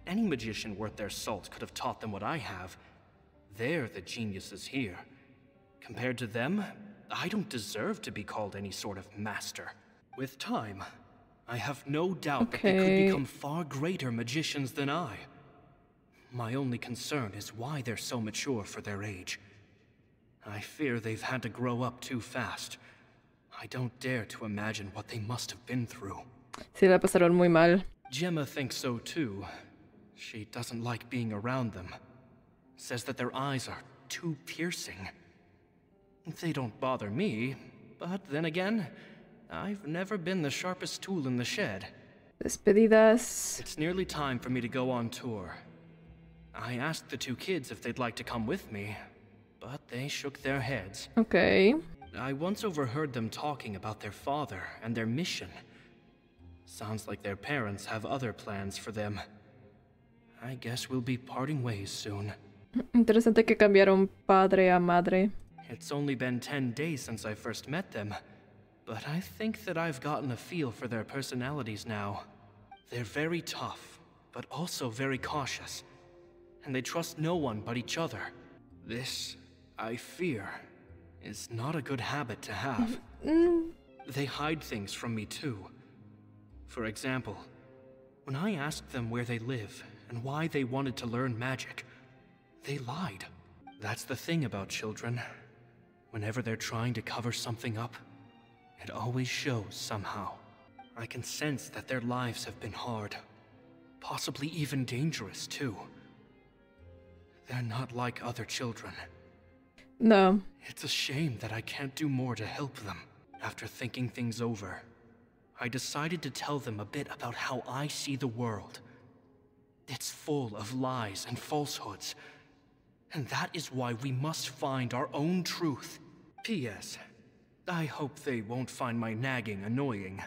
Any magician worth their salt could have taught them what I have. They're the geniuses here. Compared to them, I don't deserve to be called any sort of master. With time, I have no doubt that they could become far greater magicians than I. My only concern is why they're so mature for their age. I fear they've had to grow up too fast. I don't dare to imagine what they must have been through. Sí, la pasaron muy mal. Gemma thinks so too. She doesn't like being around them. Says that their eyes are too piercing. They don't bother me, but then again, I've never been the sharpest tool in the shed. Despedidas. It's nearly time for me to go on tour. I asked the 2 kids if they'd like to come with me, but they shook their heads. Okay. I once overheard them talking about their father and their mission. Sounds like their parents have other plans for them. I guess we'll be parting ways soon. Interesante que cambiaron padre a madre. It's only been 10 days since I first met them, but I think that I've gotten a feel for their personalities now. They're very tough, but also very cautious, and they trust no one but each other. This, I fear, is not a good habit to have. They hide things from me too. For example, when I asked them where they live and why they wanted to learn magic, they lied. That's the thing about children. Whenever they're trying to cover something up, it always shows somehow. I can sense that their lives have been hard, possibly even dangerous too. They're not like other children. No. It's a shame that I can't do more to help them. After thinking things over, I decided to tell them a bit about how I see the world. It's full of lies and falsehoods, And that is why we must find our own truth. P.S. I hope they won't find my nagging annoying.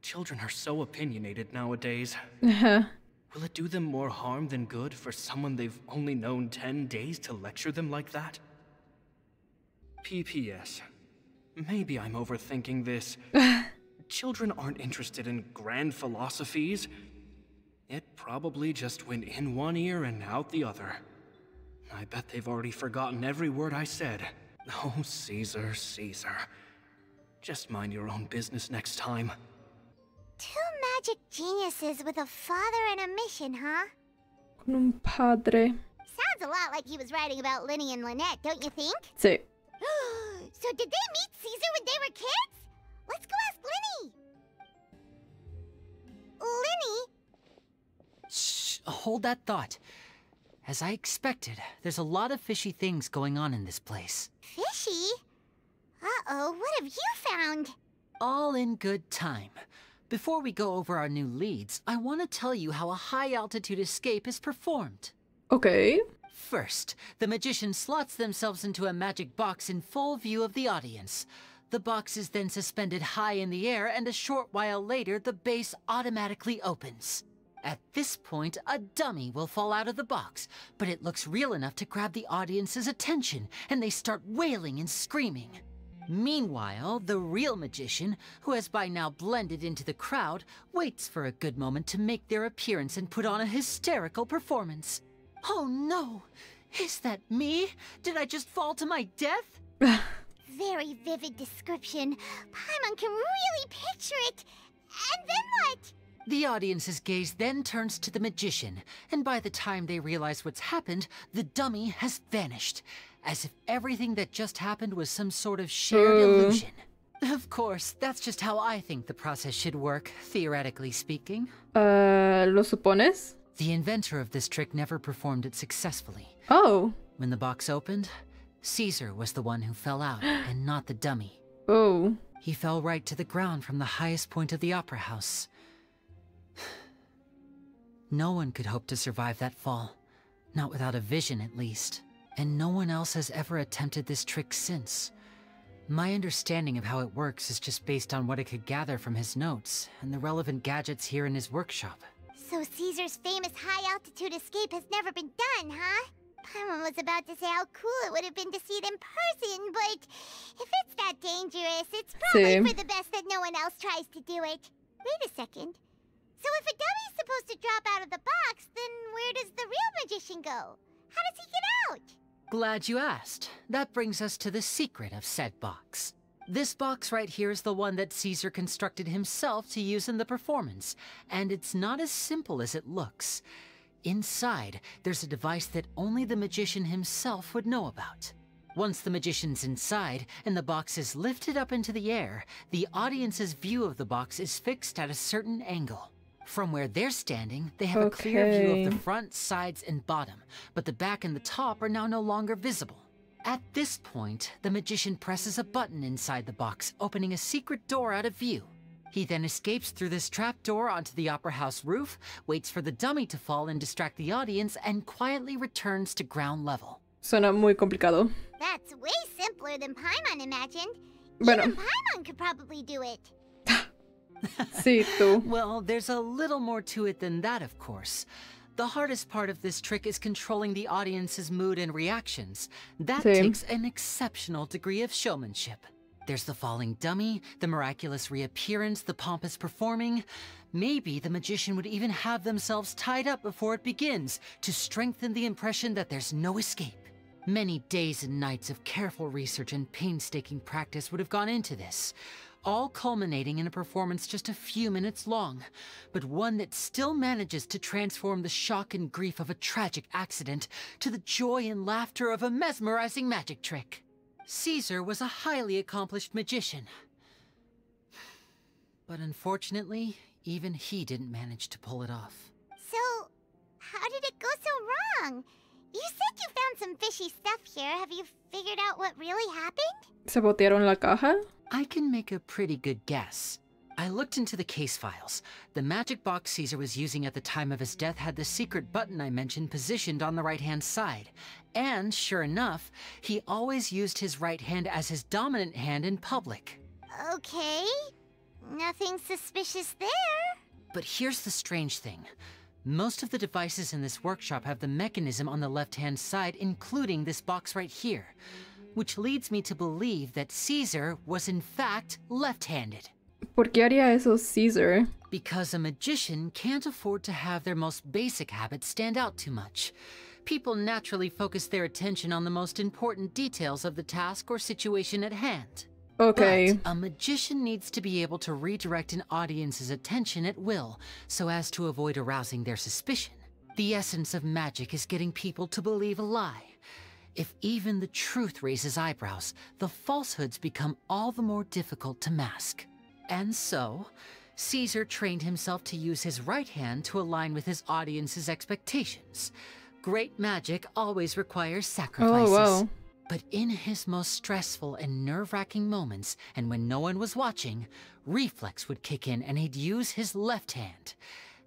Children are so opinionated nowadays. Will it do them more harm than good for someone they've only known 10 days to lecture them like that? P.P.S. Maybe I'm overthinking this. Children aren't interested in grand philosophies. It probably just went in one ear and out the other. I bet they've already forgotten every word I said. Oh, Caesar, Caesar. Just mind your own business next time. Two magic geniuses with a father and a mission, huh? Con un padre. Sounds a lot like he was writing about Lyney and Lynette, don't you think? Sí. So did they meet Caesar when they were kids? Let's go ask Lyney. Lyney? Shh, hold that thought. As I expected, there's a lot of fishy things going on in this place. Fishy? Uh-oh, what have you found? All in good time. Before we go over our new leads, I want to tell you how a high-altitude escape is performed. Okay. First, the magician slots themselves into a magic box in full view of the audience. The box is then suspended high in the air, and a short while later, the base automatically opens. At this point, a dummy will fall out of the box, but it looks real enough to grab the audience's attention, and they start wailing and screaming. Meanwhile, the real magician, who has by now blended into the crowd, waits for a good moment to make their appearance and put on a hysterical performance. Oh no! Is that me? Did I just fall to my death? Very vivid description. Paimon can really picture it. And then what? The audience's gaze then turns to the magician, and by the time they realize what's happened, the dummy has vanished, as if everything that just happened was some sort of shared illusion. Of course, that's just how I think the process should work, theoretically speaking. ¿Lo supones? The inventor of this trick never performed it successfully. Oh. When the box opened, Caesar was the one who fell out, and not the dummy. Oh. He fell right to the ground from the highest point of the opera house. No one could hope to survive that fall. Not without a vision, at least. And no one else has ever attempted this trick since. My understanding of how it works is just based on what I could gather from his notes and the relevant gadgets here in his workshop. So Caesar's famous high-altitude escape has never been done, huh? Paimon was about to say how cool it would have been to see it in person, but if it's that dangerous, it's probably for the best that no one else tries to do it. Wait a second. So if a dummy's supposed to drop out of the box, then where does the real magician go? How does he get out? Glad you asked. That brings us to the secret of said box. This box right here is the one that Caesar constructed himself to use in the performance, and it's not as simple as it looks. Inside, there's a device that only the magician himself would know about. Once the magician's inside, and the box is lifted up into the air, the audience's view of the box is fixed at a certain angle. From where they're standing, they have a clear view of the front, sides, and bottom, but the back and the top are now no longer visible. At this point, the magician presses a button inside the box, opening a secret door out of view. He then escapes through this trap door onto the opera house roof, waits for the dummy to fall and distract the audience, and quietly returns to ground level. Suena muy complicado. That's way simpler than Paimon imagined. Bueno. Even Paimon could probably do it. Sí, tú. Well, there's a little more to it than that, of course. The hardest part of this trick is controlling the audience's mood and reactions. That takes an exceptional degree of showmanship. There's the falling dummy, the miraculous reappearance, the pompous performing. Maybe the magician would even have themselves tied up before it begins to strengthen the impression that there's no escape. Many days and nights of careful research and painstaking practice would have gone into this, all culminating in a performance just a few minutes long, but one that still manages to transform the shock and grief of a tragic accident to the joy and laughter of a mesmerizing magic trick. Caesar was a highly accomplished magician, but unfortunately, even he didn't manage to pull it off. So, how did it go so wrong? You said you found some fishy stuff here. Have you figured out what really happened? ¿Sabotearon la caja? I can make a pretty good guess. I looked into the case files. The magic box Caesar was using at the time of his death had the secret button I mentioned positioned on the right-hand side. And, sure enough, he always used his right hand as his dominant hand in public. Okay. Nothing suspicious there. But here's the strange thing. Most of the devices in this workshop have the mechanism on the left-hand side, including this box right here. Which leads me to believe that Caesar was in fact left-handed. ¿Por qué haría eso Caesar? Because a magician can't afford to have their most basic habits stand out too much. People naturally focus their attention on the most important details of the task or situation at hand. Okay. But a magician needs to be able to redirect an audience's attention at will, so as to avoid arousing their suspicion. The essence of magic is getting people to believe a lie. If even the truth raises eyebrows, the falsehoods become all the more difficult to mask. And so, Caesar trained himself to use his right hand to align with his audience's expectations. Great magic always requires sacrifices. Oh, wow. But in his most stressful and nerve-wracking moments, and when no one was watching, reflex would kick in and he'd use his left hand.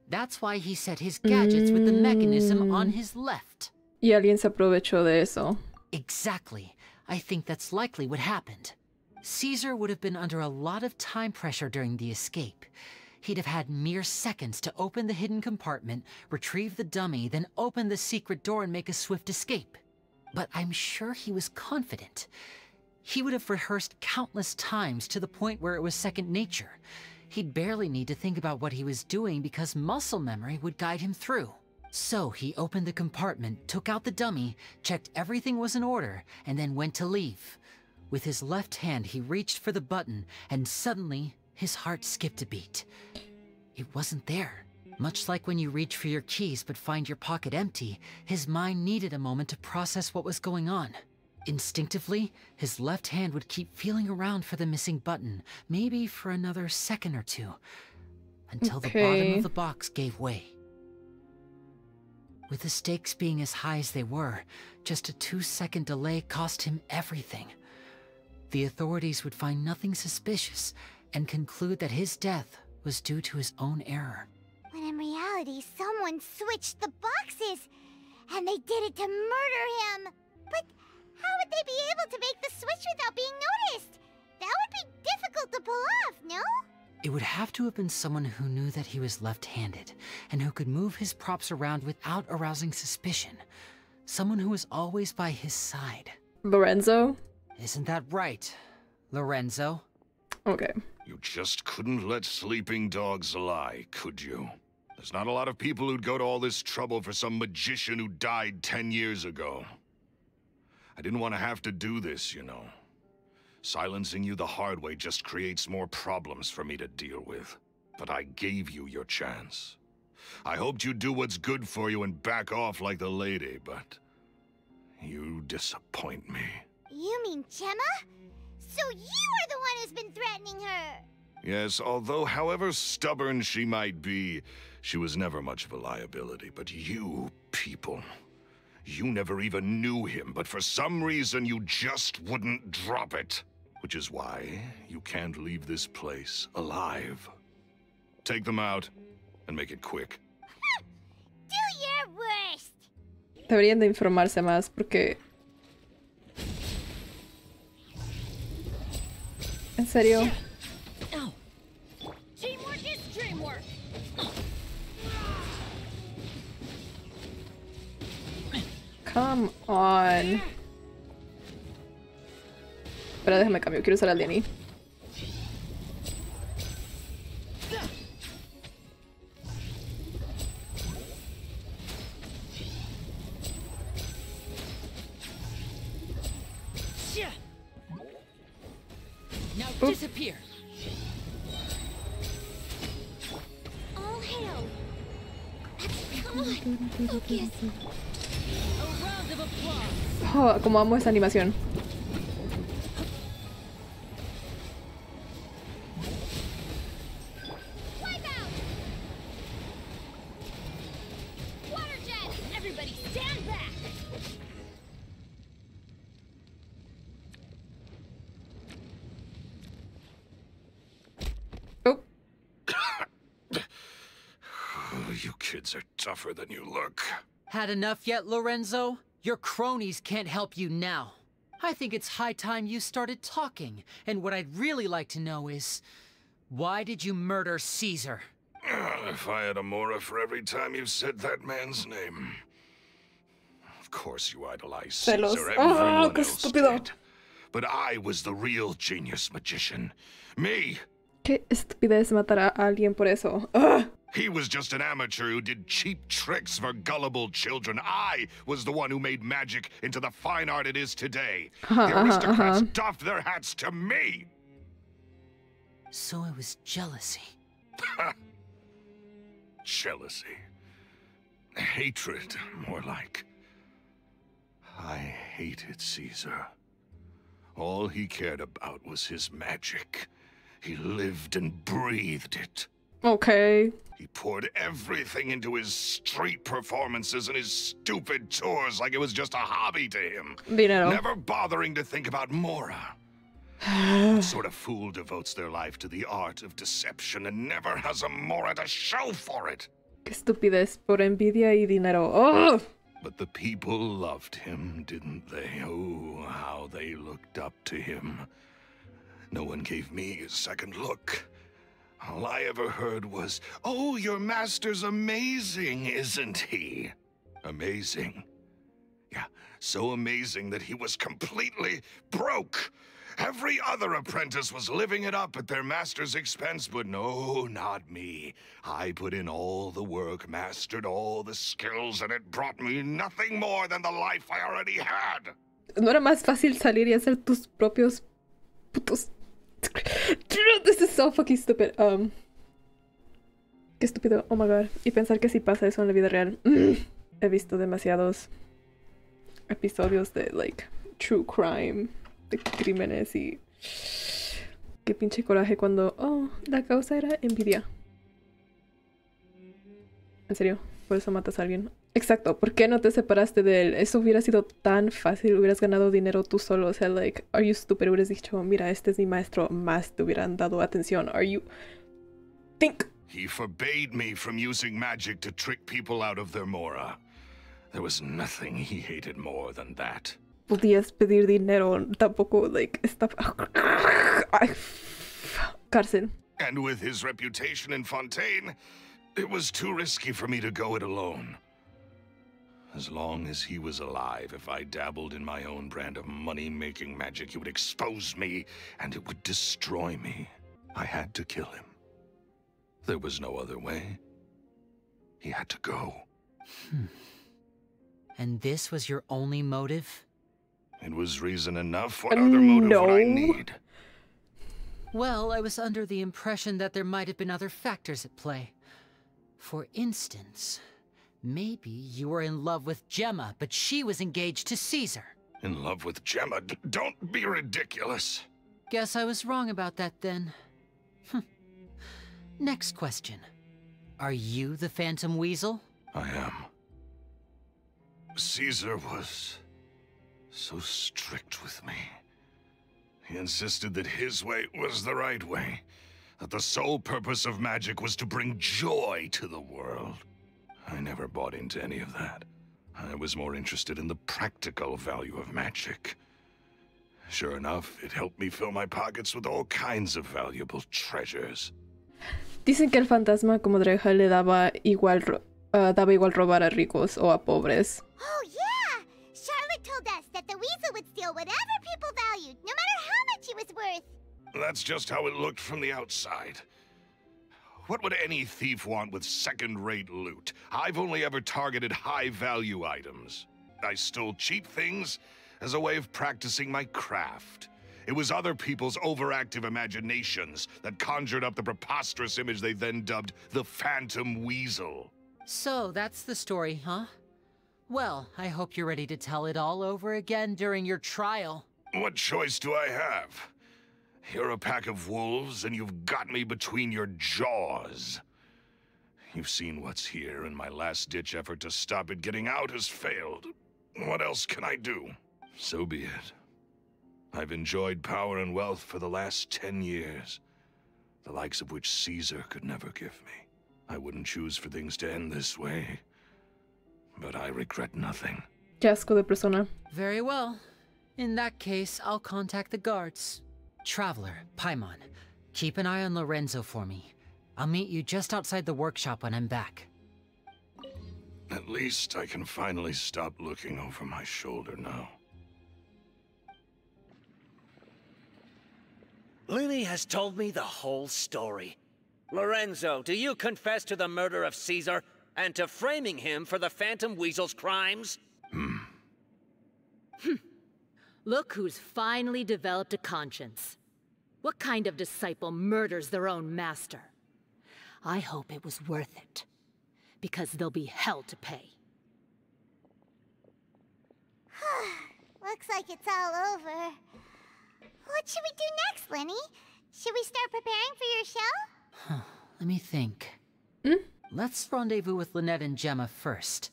That's why he set his gadgets with the mechanism on his left. Y alguien se aprovechó de eso. Exactly. I think that's likely what happened. Caesar would have been under a lot of time pressure during the escape. He'd have had mere seconds to open the hidden compartment, retrieve the dummy, then open the secret door and make a swift escape. But I'm sure he was confident. He would have rehearsed countless times to the point where it was second nature. He'd barely need to think about what he was doing because muscle memory would guide him through. So he opened the compartment, took out the dummy, checked everything was in order, and then went to leave. With his left hand, he reached for the button, and suddenly, his heart skipped a beat. It wasn't there. Much like when you reach for your keys but find your pocket empty, his mind needed a moment to process what was going on. Instinctively, his left hand would keep feeling around for the missing button, maybe for another second or two, until the bottom of the box gave way. With the stakes being as high as they were, just a 2-second delay cost him everything. The authorities would find nothing suspicious and conclude that his death was due to his own error. When in reality, someone switched the boxes, and they did it to murder him. But how would they be able to make the switch without being noticed? That would be difficult to pull off, no? It would have to have been someone who knew that he was left-handed, and who could move his props around without arousing suspicion. Someone who was always by his side. Lorenzo? Isn't that right, Lorenzo? Okay. You just couldn't let sleeping dogs lie, could you? There's not a lot of people who'd go to all this trouble for some magician who died 10 years ago. I didn't want to have to do this, you know. Silencing you the hard way just creates more problems for me to deal with. But I gave you your chance. I hoped you'd do what's good for you and back off like the lady, but you disappoint me. You mean Gemma? So you are the one who's been threatening her! Yes, although however stubborn she might be, she was never much of a liability. But you people, you never even knew him, but for some reason you just wouldn't drop it. Which is why you can't leave this place alive. Take them out, and make it quick. Do your worst! Deberían de informarse más, porque... ¿En serio? Teamwork is dreamwork. Come on. Espera, déjame cambio. Quiero usar a Lyney. Now disappear. All hail. Come on, focus. A round of applause. Oh, como amo esa animación. Wipe out. Water jet. Everybody stand back. Oh, You kids are tougher than you look. Had enough yet, Lorenzo? Your cronies can't help you now. I think it's high time you started talking. And what I'd really like to know is, why did you murder Caesar? If I had a Mora for every time you said that man's name. Of course you idolize Caesar, everyone else did. But I was the real genius magician. Me! Qué estupidez matar a alguien por eso. Ugh. He was just an amateur who did cheap tricks for gullible children. I was the one who made magic into the fine art it is today. The aristocrats doffed their hats to me! So it was jealousy. Jealousy. Hatred, more like. I hated Caesar. All he cared about was his magic. He lived and breathed it. Okay. He poured everything into his street performances and his stupid tours like it was just a hobby to him. Dinero. Never bothering to think about Mora. What sort of fool devotes their life to the art of deception and never has a Mora to show for it? Qué estupidez, por envidia y dinero. Ugh. But the people loved him, didn't they? Oh, how they looked up to him. No one gave me a second look. All I ever heard was, "Oh, your master's amazing, isn't he?" Amazing. Yeah, so amazing that he was completely broke. Every other apprentice was living it up at their master's expense, but no, not me. I put in all the work, mastered all the skills, and it brought me nothing more than the life I already had. ¿No era más fácil salir y hacer tus propios putos? This is so fucking stupid. Qué estúpido. Oh my god. Y pensar que si pasa eso en la vida real. He visto demasiados episodios de, like, true crime. De crímenes y... Qué pinche coraje cuando... Oh, la causa era envidia. ¿En serio? ¿Por eso matas a alguien? Exacto. ¿Por qué no te separaste de él? Eso hubiera sido tan fácil. Hubieras ganado dinero tú solo. O sea, like... Are you stupid? Hubieras dicho... Mira, este es mi maestro. Más te hubieran dado atención. Are you... Think... He forbade me from using magic to trick people out of their Mora. There was nothing he hated more than that. Podías pedir dinero. Tampoco, like... Cárcel. And with his reputation in Fontaine, it was too risky for me to go it alone. As long as he was alive, if I dabbled in my own brand of money-making magic, he would expose me, and it would destroy me. I had to kill him. There was no other way. He had to go. And this was your only motive? It was reason enough. What other motive would I need? Well, I was under the impression that there might have been other factors at play. For instance, maybe you were in love with Gemma, but she was engaged to Caesar. In love with Gemma? Don't be ridiculous. Guess I was wrong about that then. Next question. Are you the Phantom Weasel? I am. Caesar was so strict with me. He insisted that his way was the right way, that the sole purpose of magic was to bring joy to the world. I never bought into any of that. I was more interested in the practical value of magic. Sure enough, it helped me fill my pockets with all kinds of valuable treasures. Dicen que el fantasma como Dreja le daba igual robar a ricos o a pobres. Oh yeah! Charlotte told us that the weasel would steal whatever people valued, no matter how much it was worth. That's just how it looked from the outside. What would any thief want with second-rate loot? I've only ever targeted high-value items. I stole cheap things as a way of practicing my craft. It was other people's overactive imaginations that conjured up the preposterous image they then dubbed the Phantom Weasel. So, that's the story, huh? Well, I hope you're ready to tell it all over again during your trial. What choice do I have? You're a pack of wolves, and you've got me between your jaws. You've seen what's here, and my last-ditch effort to stop it getting out has failed. What else can I do? So be it. I've enjoyed power and wealth for the last 10 years, the likes of which Caesar could never give me. I wouldn't choose for things to end this way. But I regret nothing. Qué asco de persona. Very well. In that case, I'll contact the guards. Traveler, Paimon, keep an eye on Lorenzo for me. I'll meet you just outside the workshop when I'm back. At least I can finally stop looking over my shoulder now. Lyney has told me the whole story. Lorenzo, do you confess to the murder of Caesar and to framing him for the Phantom Weasel's crimes? Look who's finally developed a conscience. What kind of disciple murders their own master? I hope it was worth it, because there'll be hell to pay. Looks like it's all over. What should we do next, Lyney? Should we start preparing for your show? Let me think. Let's rendezvous with Lynette and Gemma first.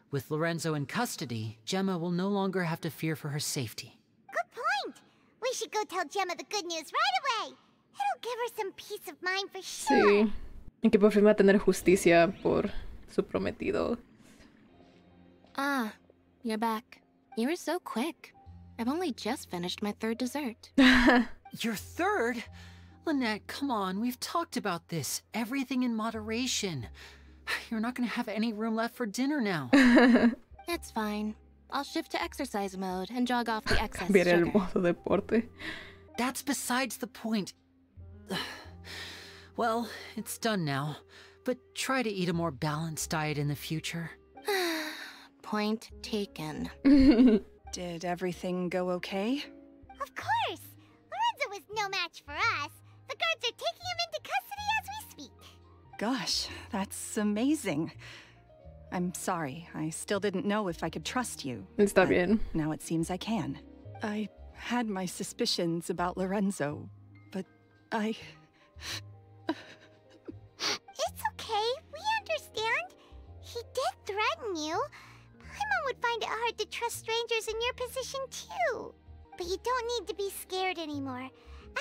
With Lorenzo in custody, Gemma will no longer have to fear for her safety. Good point. We should go tell Gemma the good news right away. It'll give her some peace of mind for sure. Sí. Y que por fin va a tener justicia por su prometido. Ah, you're back. You were so quick. I've only just finished my third dessert. Your third? Lynette, come on, we've talked about this. Everything in moderation. You're not gonna have any room left for dinner now. It's fine. I'll shift to exercise mode and jog off the excess Cambiar el sugar. modo deporte. That's besides the point. Well, it's done now. But try to eat a more balanced diet in the future. Point taken. Did everything go okay? Of course! Lorenzo was no match for us. The guards are taking him into custody as we speak. Gosh, that's amazing. I'm sorry, I still didn't know if I could trust you. Está bien. Now it seems I can. I had my suspicions about Lorenzo, but I... It's okay, we understand. He did threaten you. Paimon would find it hard to trust strangers in your position too. But you don't need to be scared anymore.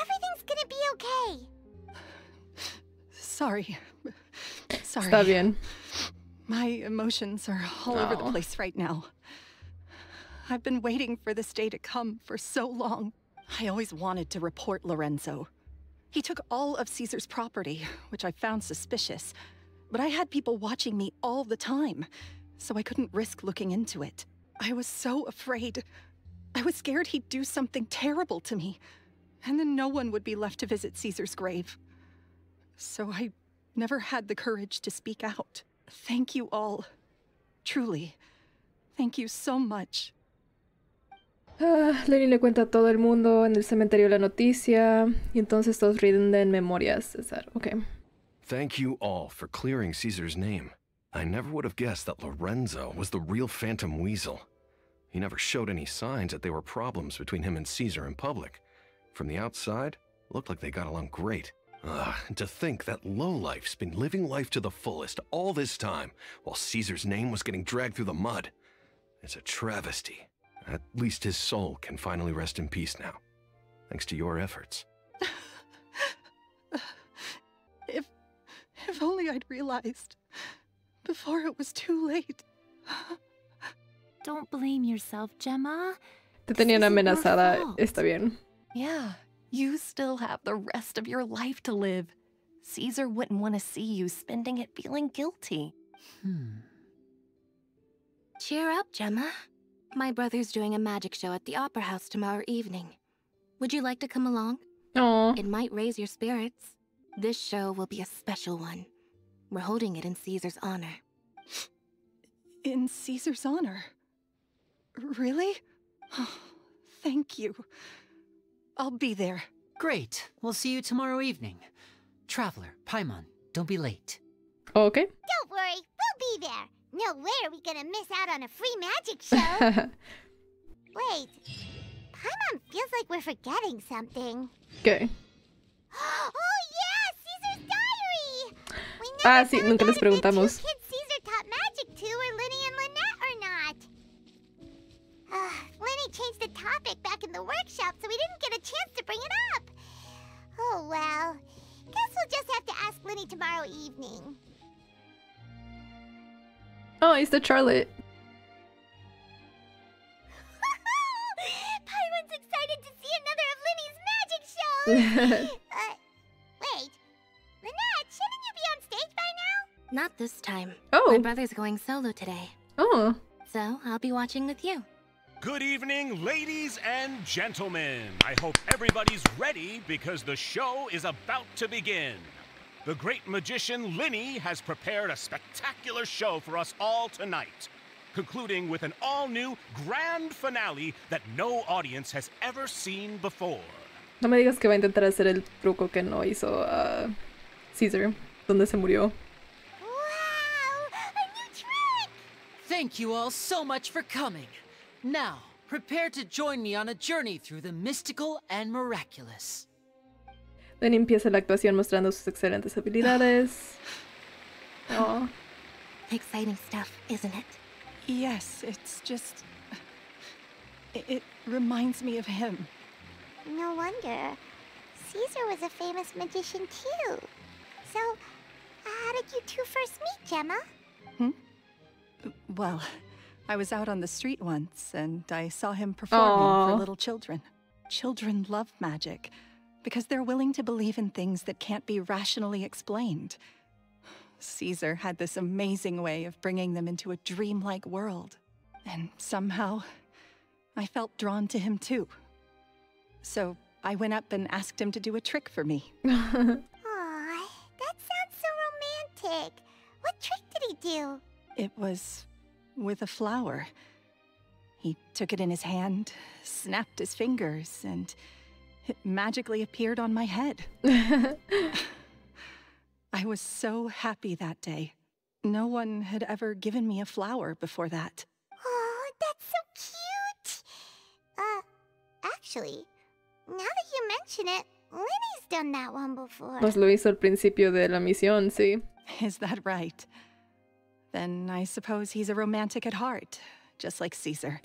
Everything's gonna be okay. Sorry. Está bien. My emotions are all over the place right now. I've been waiting for this day to come for so long. I always wanted to report Lorenzo. He took all of Caesar's property, which I found suspicious. But I had people watching me all the time, so I couldn't risk looking into it. I was so afraid. I was scared he'd do something terrible to me, and then no one would be left to visit Caesar's grave. So I never had the courage to speak out. Thank you all. Truly. Thank you so much. Lyney le cuenta a todo el mundo en el cementerio la noticia, y entonces todos rinden memorias, César. Okay. Thank you all for clearing Caesar's name. I never would have guessed that Lorenzo was the real Phantom Weasel. He never showed any signs that there were problems between him and Caesar in public. From the outside, it looked like they got along great. And to think that lowlife's been living life to the fullest all this time, while Caesar's name was getting dragged through the mud. It's a travesty. At least his soul can finally rest in peace now, thanks to your efforts. If only I'd realized before it was too late. Don't blame yourself, Gemma. Te tenían amenazada. Está bien. Yeah, you still have the rest of your life to live. Caesar wouldn't want to see you spending it feeling guilty. Cheer up, Gemma. My brother's doing a magic show at the Opera House tomorrow evening. Would you like to come along? Aww. It might raise your spirits. This show will be a special one. We're holding it in Caesar's honor. In Caesar's honor? Really? Thank you. I'll be there. Great. We'll see you tomorrow evening. Traveler, Paimon, don't be late. Okay. Don't worry, we'll be there. No way are we gonna miss out on a free magic show. Wait, Paimon feels like we're forgetting something. Okay. Oh yeah, Caesar's diary! We never Sí, nunca les preguntamos. If the two kids Caesar taught magic to were Lyney and Lynette or not. Lyney changed the topic back in the workshop, so we didn't get a chance to bring it up. Oh well, guess we'll just have to ask Lyney tomorrow evening. Oh, he's the Charlotte. Paimon's excited to see another of Lyney's magic shows! Wait. Lynette, shouldn't you be on stage by now? Not this time. Oh. My brother's going solo today. Oh. So, I'll be watching with you. Good evening, ladies and gentlemen. I hope everybody's ready because the show is about to begin. The great magician Lyney has prepared a spectacular show for us all tonight, concluding with an all-new grand finale that no audience has ever seen before. No me digas que va a intentar hacer el truco que no hizo Caesar, donde se murió. Wow! A new trick! Thank you all so much for coming. Now, prepare to join me on a journey through the mystical and miraculous. Lyney empieza la actuación mostrando sus excelentes habilidades. Oh. Exciting stuff, isn't it? Yes, it's just... It reminds me of him. No wonder. Caesar was a famous magician too. So, how did you two first meet, Gemma? Well, I was out on the street once, and I saw him performing for little children. Children love magic, because they're willing to believe in things that can't be rationally explained. Caesar had this amazing way of bringing them into a dreamlike world. And somehow, I felt drawn to him too. So I went up and asked him to do a trick for me. Aw, that sounds so romantic. What trick did he do? It was with a flower. He took it in his hand, snapped his fingers, and it magically appeared on my head. I was so happy that day. No one had ever given me a flower before that. Oh, that's so cute! Actually, now that you mention it, Lyney's done that one before. Nos lo hizo al principio de la misión, sí. Is that right? Then I suppose he's a romantic at heart, just like Caesar.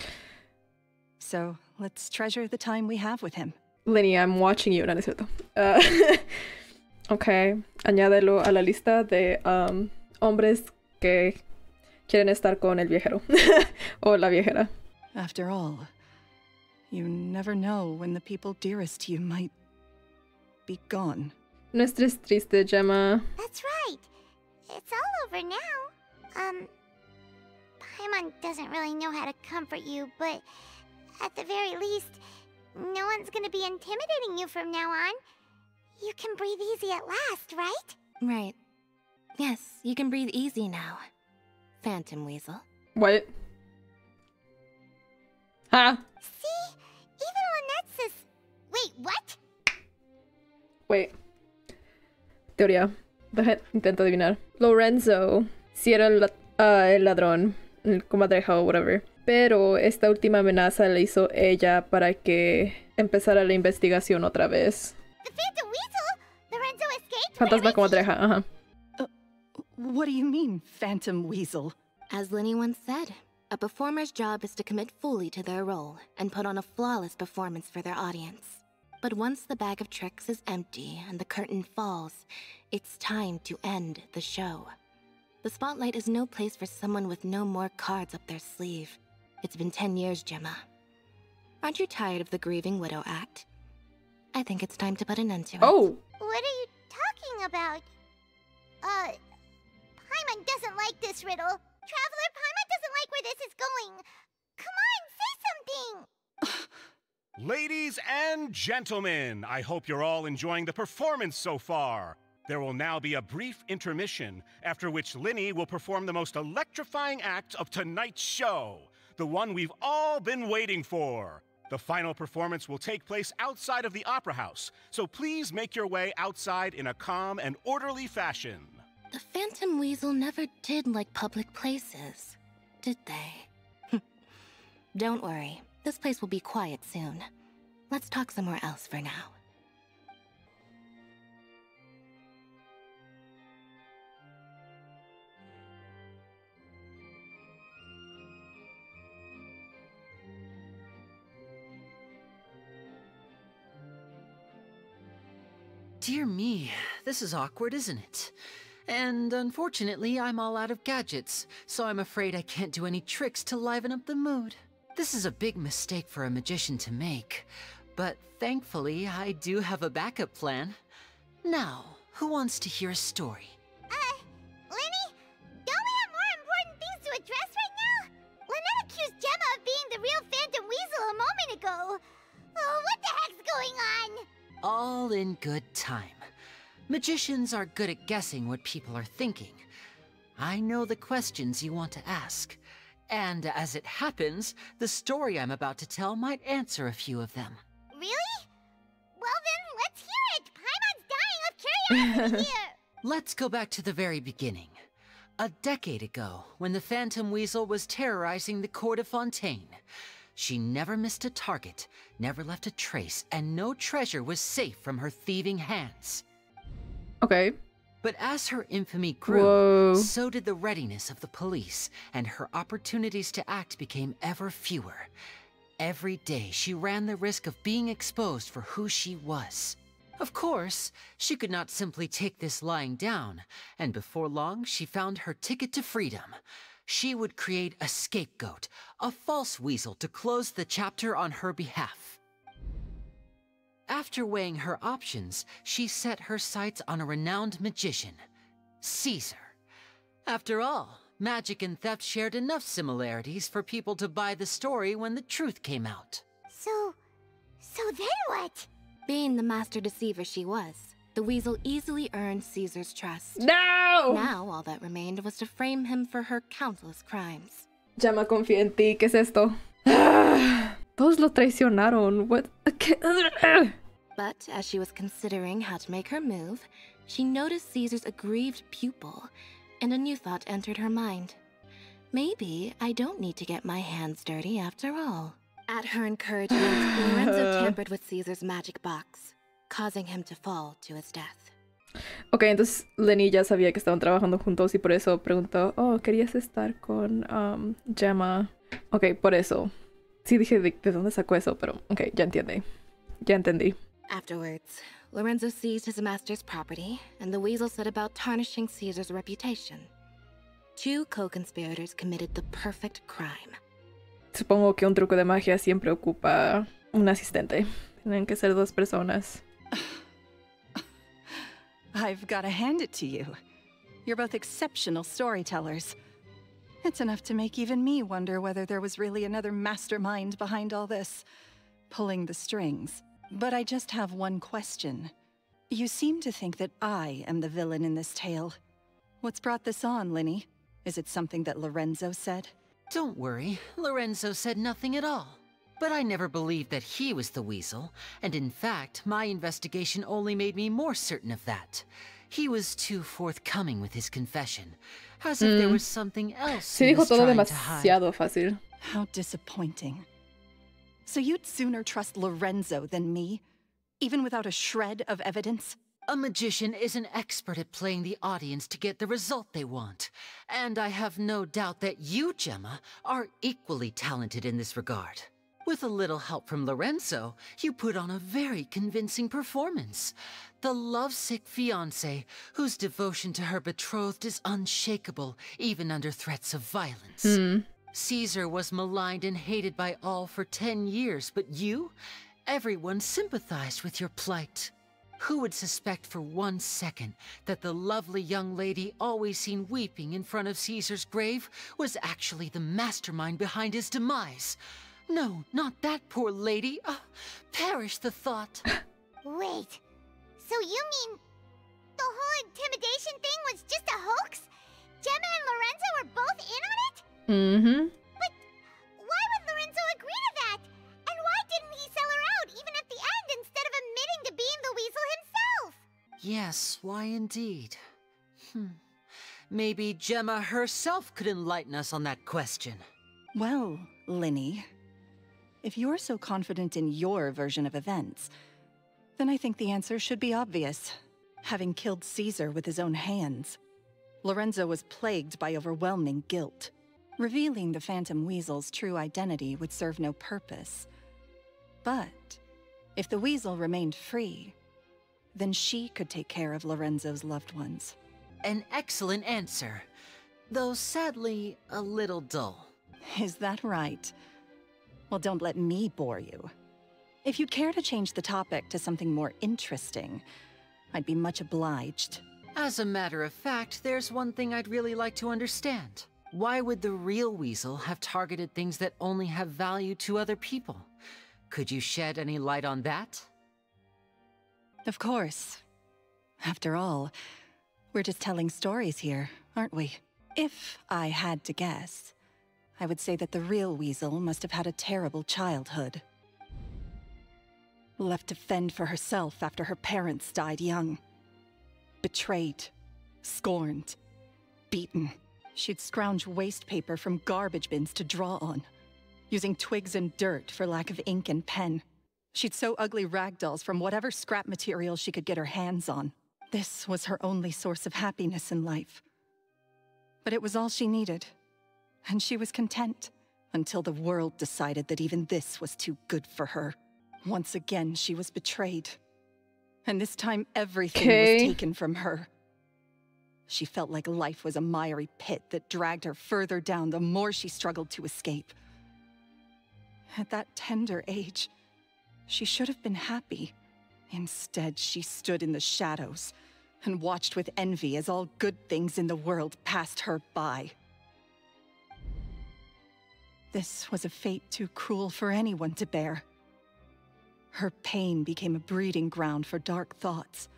So, let's treasure the time we have with him. Lyney, I'm watching you. No, no es cierto. Ok, añádelo a la lista de hombres que quieren estar con el viajero. O la viajera. After all, you never know when the people dearest to you might be gone. No estés triste, Gemma. That's right. It's all over now. Paimon doesn't really know how to comfort you, but at the very least, no one's gonna be intimidating you from now on. You can breathe easy at last, right? Right. Yes, you can breathe easy now. Phantom Weasel. What? Huh? See? Even Lynette says... Wait, what? Wait. Teoría. Intento adivinar. Lorenzo. Si era el ladrón. El comadreja o whatever. Pero esta última amenaza la hizo ella para que empezara la investigación otra vez. The Phantom Weasel? Lorenzo escaped? Fantasma comadreja, ajá. What do you mean, Phantom Weasel? As Lyney once said, a performer's job is to commit fully to their role and put on a flawless performance for their audience. But once the bag of tricks is empty and the curtain falls, it's time to end the show. The spotlight is no place for someone with no more cards up their sleeve. It's been 10 years, Gemma. Aren't you tired of the grieving widow act? I think it's time to put an end to it. Oh! What are you talking about? Paimon doesn't like this riddle. Traveler, Paimon doesn't like where this is going. Come on, say something! Ladies and gentlemen, I hope you're all enjoying the performance so far. There will now be a brief intermission, after which Lyney will perform the most electrifying act of tonight's show, the one we've all been waiting for. The final performance will take place outside of the Opera House, so please make your way outside in a calm and orderly fashion. The Phantom Weasel never did like public places, did they? Don't worry, this place will be quiet soon. Let's talk somewhere else for now. Dear me, this is awkward, isn't it? And unfortunately, I'm all out of gadgets, so I'm afraid I can't do any tricks to liven up the mood. This is a big mistake for a magician to make, but thankfully, I do have a backup plan. Now, who wants to hear a story? Lyney, don't we have more important things to address right now? Lynette accused Gemma of being the real Phantom Weasel a moment ago. Oh, what the heck's going on? All in good time. Magicians are good at guessing what people are thinking. I know the questions you want to ask. And as it happens, the story I'm about to tell might answer a few of them. Really? Well then, let's hear it! Paimon's dying of curiosity here! Let's go back to the very beginning. A decade ago, when the Phantom Weasel was terrorizing the court of Fontaine. She never missed a target, never left a trace, and no treasure was safe from her thieving hands. Okay. But as her infamy grew, so did the readiness of the police, and her opportunities to act became ever fewer. Every day, she ran the risk of being exposed for who she was. Of course, she could not simply take this lying down, and before long, she found her ticket to freedom. She would create a scapegoat, a false weasel to close the chapter on her behalf. After weighing her options, she set her sights on a renowned magician, Caesar. After all, magic and theft shared enough similarities for people to buy the story when the truth came out. So then what? Being the master deceiver she was, the weasel easily earned Caesar's trust. No! Now all that remained was to frame him for her countless crimes. Gemma, confía en ti. ¿Qué es esto? Todos lo traicionaron. What? But as she was considering how to make her move, she noticed Caesar's aggrieved pupil, and a new thought entered her mind. Maybe I don't need to get my hands dirty after all. At her encouragement, Lorenzo tampered with Caesar's magic box, causing him to fall to his death. Ok, entonces Lyney ya sabía que estaban trabajando juntos y por eso preguntó, oh, ¿querías estar con Gemma? Ok, por eso. Sí dije de dónde sacó eso, pero ok, ya entiende. Ya entendí. Afterwards, Lorenzo seized his master's property, and the weasel set about tarnishing Caesar's reputation. Two co-conspirators committed the perfect crime. Supongo que un truco de magia siempre ocupa un asistente. Tienen que ser dos personas. I've got to hand it to you. You're both exceptional storytellers. It's enough to make even me wonder whether there was really another mastermind behind all this, pulling the strings. But I just have one question. You seem to think that I am the villain in this tale. What's brought this on, Lyney? Is it something that Lorenzo said? Don't worry, Lorenzo said nothing at all. But I never believed that he was the weasel, and in fact, my investigation only made me more certain of that. He was too forthcoming with his confession, as if there was something else he was trying to hide. Fácil. How disappointing. So you'd sooner trust Lorenzo than me, even without a shred of evidence? A magician is an expert at playing the audience to get the result they want. And I have no doubt that you, Gemma, are equally talented in this regard. With a little help from Lorenzo, you put on a very convincing performance. The lovesick fiancé, whose devotion to her betrothed is unshakable, even under threats of violence. Caesar was maligned and hated by all for 10 years, but you? Everyone sympathized with your plight. Who would suspect for 1 second that the lovely young lady always seen weeping in front of Caesar's grave was actually the mastermind behind his demise? No, not that poor lady. Perish the thought. Wait, so you mean the whole intimidation thing was just a hoax? Gemma and Lorenzo were both in on it? But why would Lorenzo agree to that? And why didn't he sell her out even at the end instead of admitting to being the weasel himself? Yes, why indeed? Maybe Gemma herself could enlighten us on that question. Well, Lyney, if you're so confident in your version of events, then I think the answer should be obvious. Having killed Caesar with his own hands, Lorenzo was plagued by overwhelming guilt. Revealing the Phantom Weasel's true identity would serve no purpose. But if the Weasel remained free, then she could take care of Lorenzo's loved ones. An excellent answer, though sadly a little dull. Is that right? Well, don't let me bore you. If you'd care to change the topic to something more interesting, I'd be much obliged. As a matter of fact, there's one thing I'd really like to understand. Why would the real weasel have targeted things that only have value to other people? Could you shed any light on that? Of course. After all, we're just telling stories here, aren't we? If I had to guess, I would say that the real weasel must have had a terrible childhood. Left to fend for herself after her parents died young. Betrayed, scorned, beaten. She'd scrounge waste paper from garbage bins to draw on, using twigs and dirt for lack of ink and pen. She'd sew ugly rag dolls from whatever scrap material she could get her hands on. This was her only source of happiness in life. But it was all she needed, and she was content, until the world decided that even this was too good for her. Once again, she was betrayed. And this time, everything was taken from her. She felt like life was a miry pit that dragged her further down the more she struggled to escape. At that tender age, she should have been happy. Instead, she stood in the shadows and watched with envy as all good things in the world passed her by. This was a fate too cruel for anyone to bear. Her pain became a breeding ground for dark thoughts.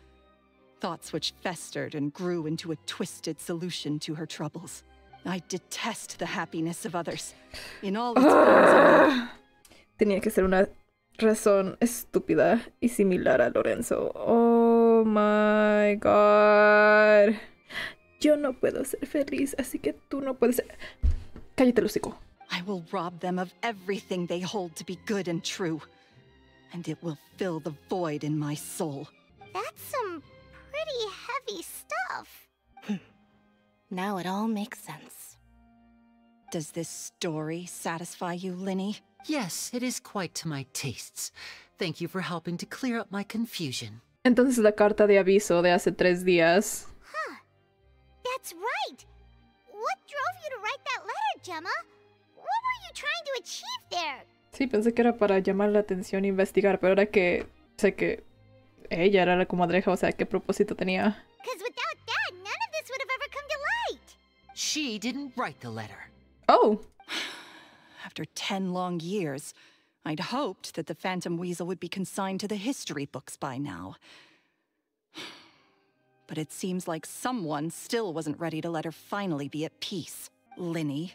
Thoughts which festered and grew into a twisted solution to her troubles. I detest the happiness of others, in all its forms. Tenía que ser una razón estúpida y similar a Lorenzo. Oh my god. Yo no puedo ser feliz, así que tú no puedes ser... Cállate el hocico. I will rob them of everything they hold to be good and true. And it will fill the void in my soul. That's some pretty heavy stuff. Now it all makes sense. Does this story satisfy you, Lyney? Yes, it is quite to my tastes. Thank you for helping to clear up my confusion. Entonces la carta de aviso de hace 3 días. Huh. That's right. What drove you to write that letter, Gemma? What were you trying to achieve there? Sí, pensé que era para llamar la atención e investigar, pero ahora que sé que ella era la comadreja, o sea, ¿qué propósito tenía? Because without that, none of this would have ever come to light. She didn't write the letter. Oh. After 10 long years, I'd hoped that the Phantom Weasel would be consigned to the history books by now. But it seems like someone still wasn't ready to let her finally be at peace. Lyney.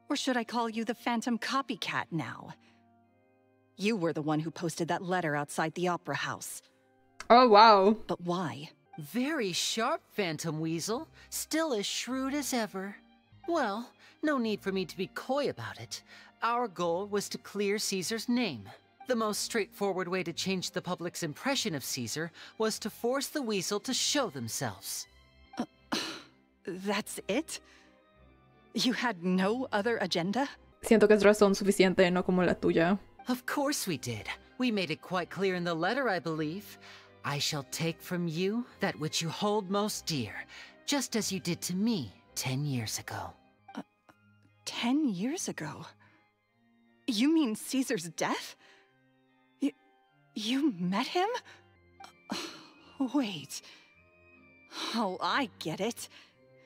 Or should I call you the Phantom Copycat now? You were the one who posted that letter outside the Opera House. Oh, wow. But why? Very sharp, Phantom Weasel. Still as shrewd as ever. Well, no need for me to be coy about it. Our goal was to clear Caesar's name. The most straightforward way to change the public's impression of Caesar was to force the Weasel to show themselves. That's it? You had no other agenda? Siento que es razón suficiente, no como la tuya. Of course we did. We made it quite clear in the letter, I believe. I shall take from you that which you hold most dear, just as you did to me 10 years ago. 10 years ago? You mean Caesar's death? You met him? Wait. Oh, I get it.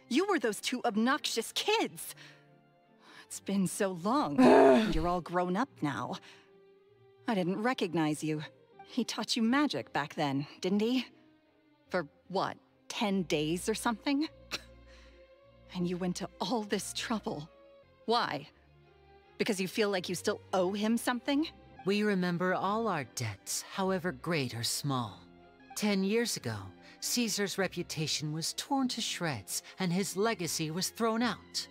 You were those 2 obnoxious kids. It's been so long, and you're all grown up now. I didn't recognize you. He taught you magic back then, didn't he? For what, 10 days or something? And you went to all this trouble. Why? Because you feel like you still owe him something? We remember all our debts, however great or small. 10 years ago, Caesar's reputation was torn to shreds, and his legacy was thrown out.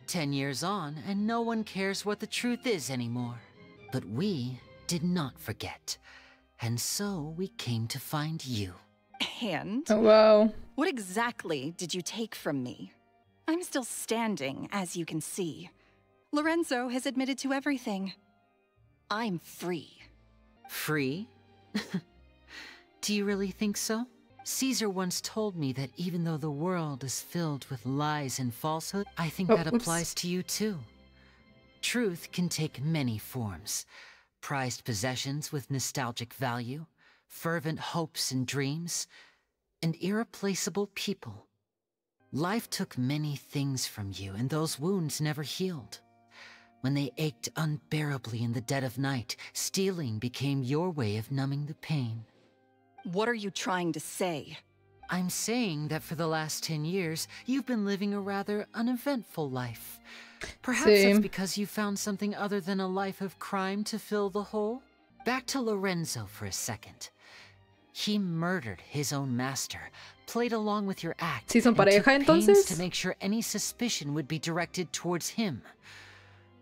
10 years on, and no one cares what the truth is anymore. But we did not forget. And so we came to find you. And? Oh, wow. What exactly did you take from me? I'm still standing, as you can see. Lorenzo has admitted to everything. I'm free. Free? Do you really think so? Caesar once told me that even though the world is filled with lies and falsehood, I think that applies to you too. Truth can take many forms. Prized possessions with nostalgic value, fervent hopes and dreams, and irreplaceable people. Life took many things from you, and those wounds never healed. When they ached unbearably in the dead of night, stealing became your way of numbing the pain. What are you trying to say? I'm saying that for the last 10 years, you've been living a rather uneventful life. Perhaps it's because you found something other than a life of crime to fill the hole? Back to Lorenzo for a second. He murdered his own master, played along with your act, ¿Sí son pareja, and took pains entonces? to make sure any suspicion would be directed towards him.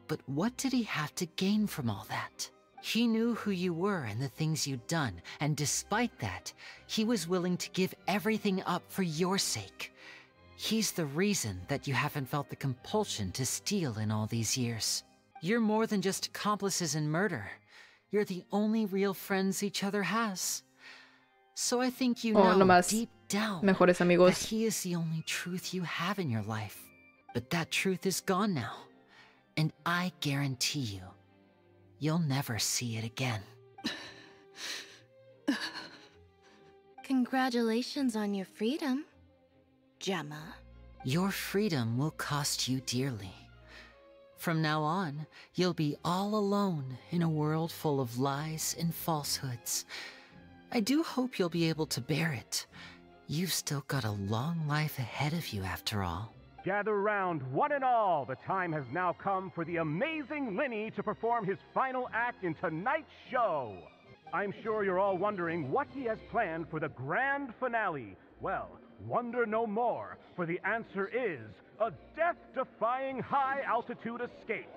But what did he have to gain from all that? He knew who you were and the things you'd done, and despite that, he was willing to give everything up for your sake. He's the reason that you haven't felt the compulsion to steal in all these years. You're more than just accomplices in murder. You're the only real friends each other has. So I think you know deep down mejores amigos. that he is the only truth you have in your life. But that truth is gone now. And I guarantee you, you'll never see it again. Congratulations on your freedom, Gemma. Your freedom will cost you dearly. From now on, you'll be all alone in a world full of lies and falsehoods. I do hope you'll be able to bear it. You've still got a long life ahead of you after all. Gather round, one and all. The time has now come for the amazing Lyney to perform his final act in tonight's show. I'm sure you're all wondering what he has planned for the grand finale. Well, wonder no more, for the answer is a death-defying high-altitude escape.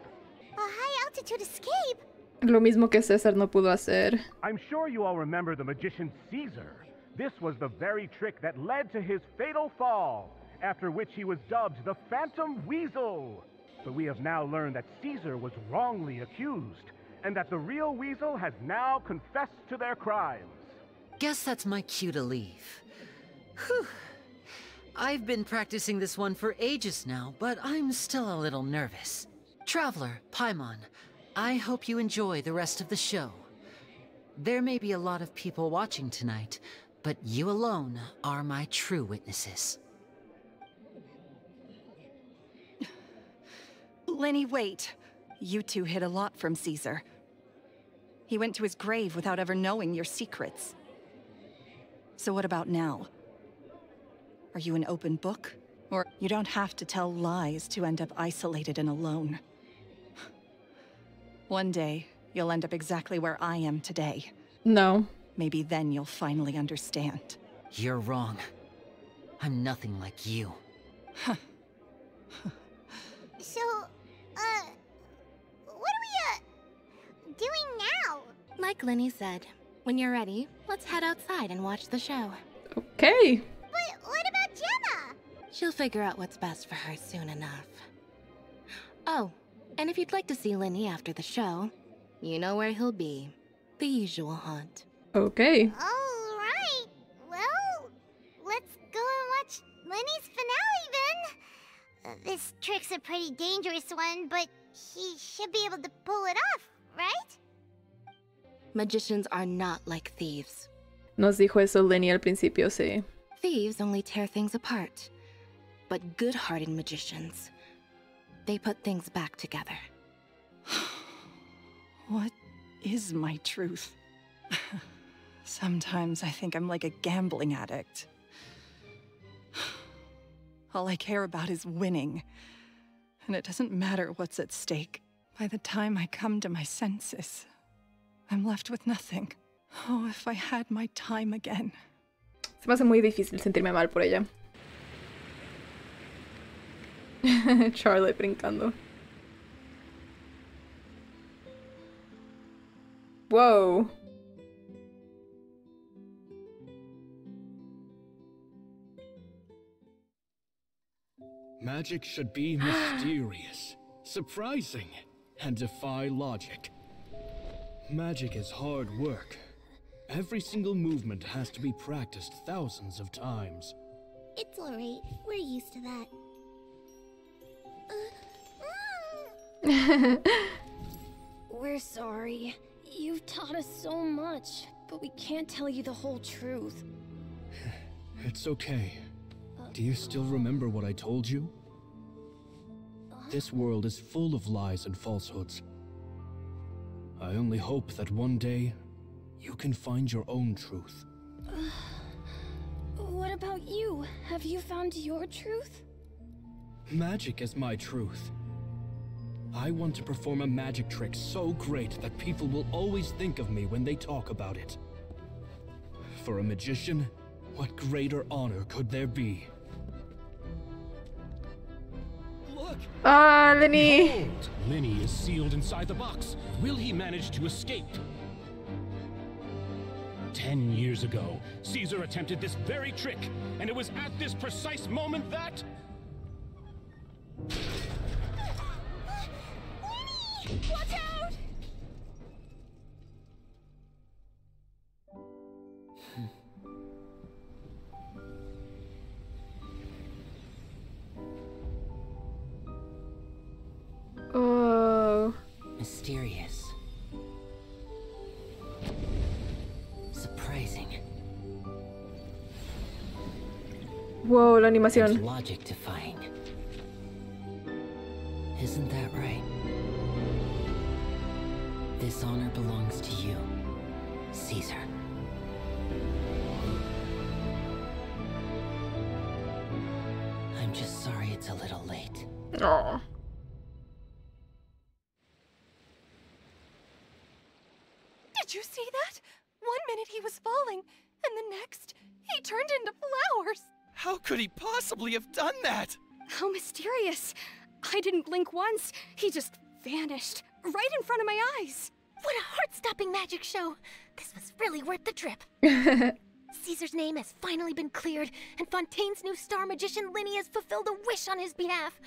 A high-altitude escape? Lo mismo que César no pudo hacer. I'm sure you all remember the magician Caesar. This was the very trick that led to his fatal fall, after which he was dubbed the Phantom Weasel. But we have now learned that Caesar was wrongly accused, and that the real Weasel has now confessed to their crimes. Guess that's my cue to leave. Whew. I've been practicing this one for ages now, but I'm still a little nervous. Traveler, Paimon, I hope you enjoy the rest of the show. There may be a lot of people watching tonight, but you alone are my true witnesses. Lyney, wait. You two hid a lot from Caesar. He went to his grave without ever knowing your secrets. So what about now? Are you an open book? Or you don't have to tell lies to end up isolated and alone. One day, you'll end up exactly where I am today. No. Maybe then you'll finally understand. You're wrong. I'm nothing like you. So, what are we, doing now? Like Lyney said, when you're ready, let's head outside and watch the show. Okay. But what about Gemma? She'll figure out what's best for her soon enough. Oh, and if you'd like to see Lyney after the show, you know where he'll be. The usual haunt. Okay. All right. Well, let's go and watch Lyney's finale then. This trick's a pretty dangerous one, but he should be able to pull it off, right? Magicians are not like thieves. Nos dijo eso Lyney al principio, sí. Thieves only tear things apart. But good-hearted magicians, they put things back together. What is my truth? Sometimes I think I'm like a gambling addict. All I care about is winning. And it doesn't matter what's at stake. By the time I come to my senses, I'm left with nothing. Oh, if I had my time again. Se me hace muy difícil sentirme mal por ella. Charlotte brincando. Whoa. Magic should be mysterious, surprising, and defy logic. Magic is hard work, Every single movement has to be practiced thousands of times. It's alright. We're used to that. We're sorry. You've taught us so much, but we can't tell you the whole truth. It's okay. Do you still remember what I told you? This world is full of lies and falsehoods. I only hope that one day, you can find your own truth. What about you? Have you found your truth? Magic is my truth. I want to perform a magic trick so great that people will always think of me when they talk about it. For a magician, what greater honor could there be? Look! Lyney! Behold, Lyney is sealed inside the box. Will he manage to escape? 10 years ago, Caesar attempted this very trick, and it was at this precise moment that... Lyney! Watch out! Oh. Mysterious. Surprising. Wow, la animación. And logic defying. Isn't that right? This honor belongs to you, Caesar. I'm just sorry it's a little late. Aww. Did you see that? 1 minute he was falling, and the next, he turned into flowers. How could he possibly have done that? How mysterious. I didn't blink once. He just vanished, right in front of my eyes. What a heart-stopping magic show. This was really worth the trip. Caesar's name has finally been cleared, and Fontaine's new star magician Lyney has fulfilled a wish on his behalf.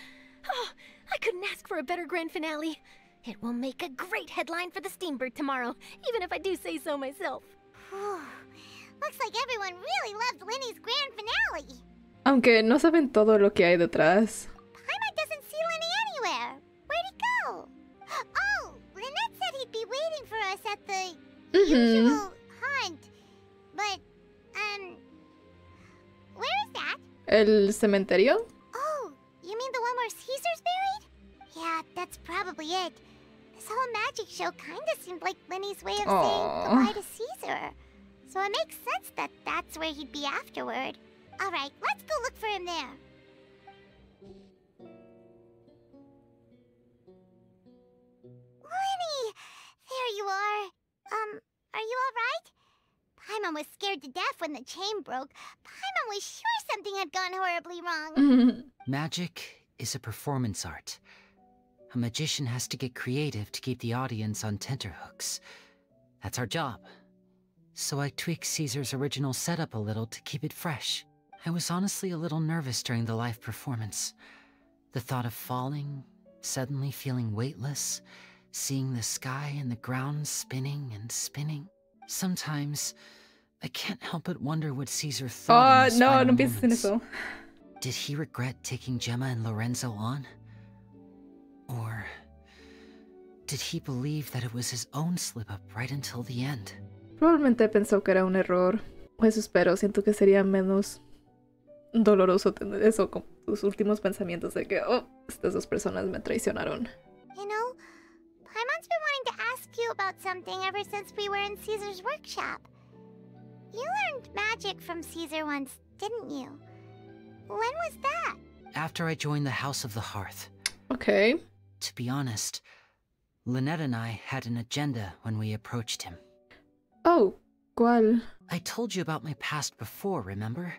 Oh, I couldn't ask for a better grand finale. It will make a great headline for the Steambird tomorrow, even if I do say so myself. Looks like everyone really loved Lyney's grand finale. Aunque no saben todo lo que hay detrás. Paimon doesn't see Lyney anywhere. Where'd he go? Oh, Lynette said he'd be waiting for us at the usual haunt. But, where is that? El cementerio? Oh, you mean the one where Caesar's buried? Yeah, that's probably it. This whole magic show kinda seemed like Lyney's way of saying goodbye to Caesar. So it makes sense that that's where he'd be afterward. Alright, let's go look for him there. Lyney! There you are. Are you alright? Paimon was scared to death when the chain broke. Paimon was sure something had gone horribly wrong. Magic is a performance art. A magician has to get creative to keep the audience on tenterhooks. That's our job. So I tweaked Caesar's original setup a little to keep it fresh. I was honestly a little nervous during the live performance. The thought of falling, suddenly feeling weightless, seeing the sky and the ground spinning and spinning. Sometimes, I can't help but wonder what Caesar thought in those final pienses en eso. Did he regret taking Gemma and Lorenzo on? Or did he believe that it was his own slip-up right until the end? Probablemente pensó que era un error. O eso espero. Siento que sería menos doloroso tener eso con tus últimos pensamientos de que, oh, estas dos personas me traicionaron. You know, Paimon's been wanting to ask you about something ever since we were in Caesar's workshop. You learned magic from Caesar once, didn't you? When was that? After I joined the House of the Hearth. Okay. To be honest, Lynette and I had an agenda when we approached him. Oh, ¿cuál? I told you about my past before, remember?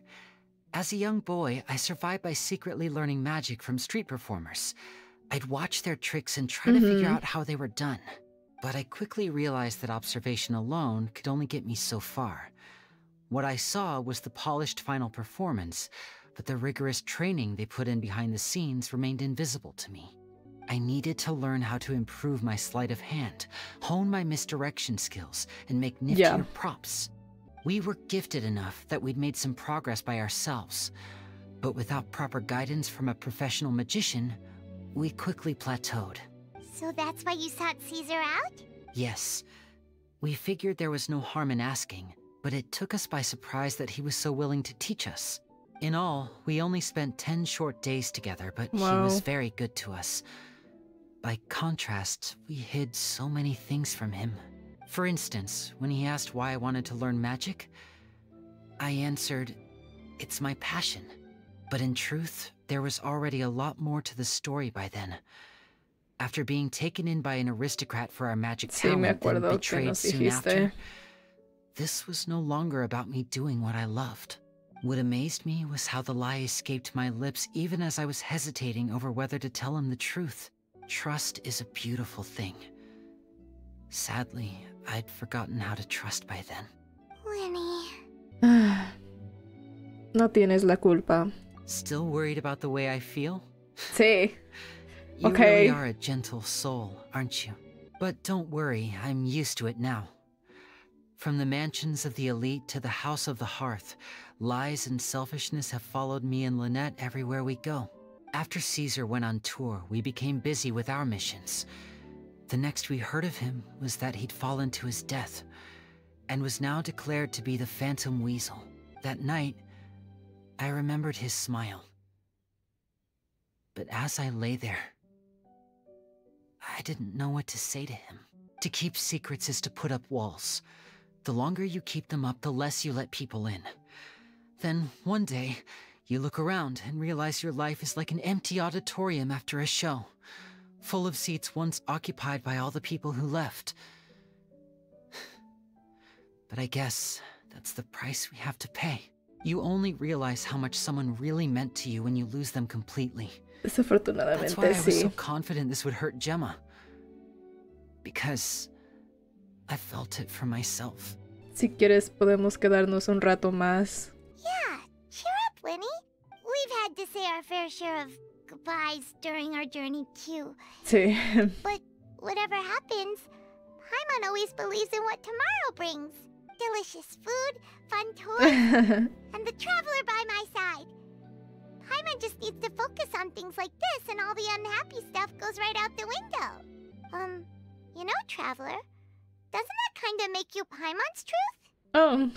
As a young boy, I survived by secretly learning magic from street performers. I'd watch their tricks and try to figure out how they were done. But I quickly realized that observation alone could only get me so far. What I saw was the polished final performance, but the rigorous training they put in behind the scenes remained invisible to me. I needed to learn how to improve my sleight of hand, hone my misdirection skills, and make niftier props. We were gifted enough that we'd made some progress by ourselves, but without proper guidance from a professional magician, we quickly plateaued. So that's why you sought Caesar out? Yes. We figured there was no harm in asking, but it took us by surprise that he was so willing to teach us. In all, we only spent 10 short days together, but he was very good to us. By contrast, we hid so many things from him. For instance, when he asked why I wanted to learn magic, I answered, it's my passion. But in truth, there was already a lot more to the story by then. After being taken in by an aristocrat for our magic talent and betrayed soon after, this was no longer about me doing what I loved. What amazed me was how the lie escaped my lips even as I was hesitating over whether to tell him the truth. Trust is a beautiful thing. Sadly, I'd forgotten how to trust by then. Lyney. No tienes la culpa. Still worried about the way I feel? Sí. You really are a gentle soul, aren't you? But don't worry, I'm used to it now. From the mansions of the elite to the house of the hearth, lies and selfishness have followed me and Lynette everywhere we go. After Caesar went on tour, we became busy with our missions. The next we heard of him was that he'd fallen to his death, and was now declared to be the Phantom Weasel. That night, I remembered his smile. But as I lay there, I didn't know what to say to him. To keep secrets is to put up walls. The longer you keep them up, the less you let people in. Then, one day, you look around and realize your life is like an empty auditorium after a show, full of seats once occupied by all the people who left. But I guess that's the price we have to pay. You only realize how much someone really meant to you when you lose them completely. Desafortunadamente, that's why I was so confident this would hurt Gemma. Because I felt it for myself. Si quieres, podemos quedarnos un rato más. Yeah, cheer up, Lyney. We've had to say our fair share of goodbyes during our journey, too. Sí. But whatever happens, Paimon always believes in what tomorrow brings. Delicious food, fun tours, and the traveler by my side. Paimon just needs to focus on things like this, and all the unhappy stuff goes right out the window. You know, Traveler, doesn't that kind of make you Paimon's truth? Oh.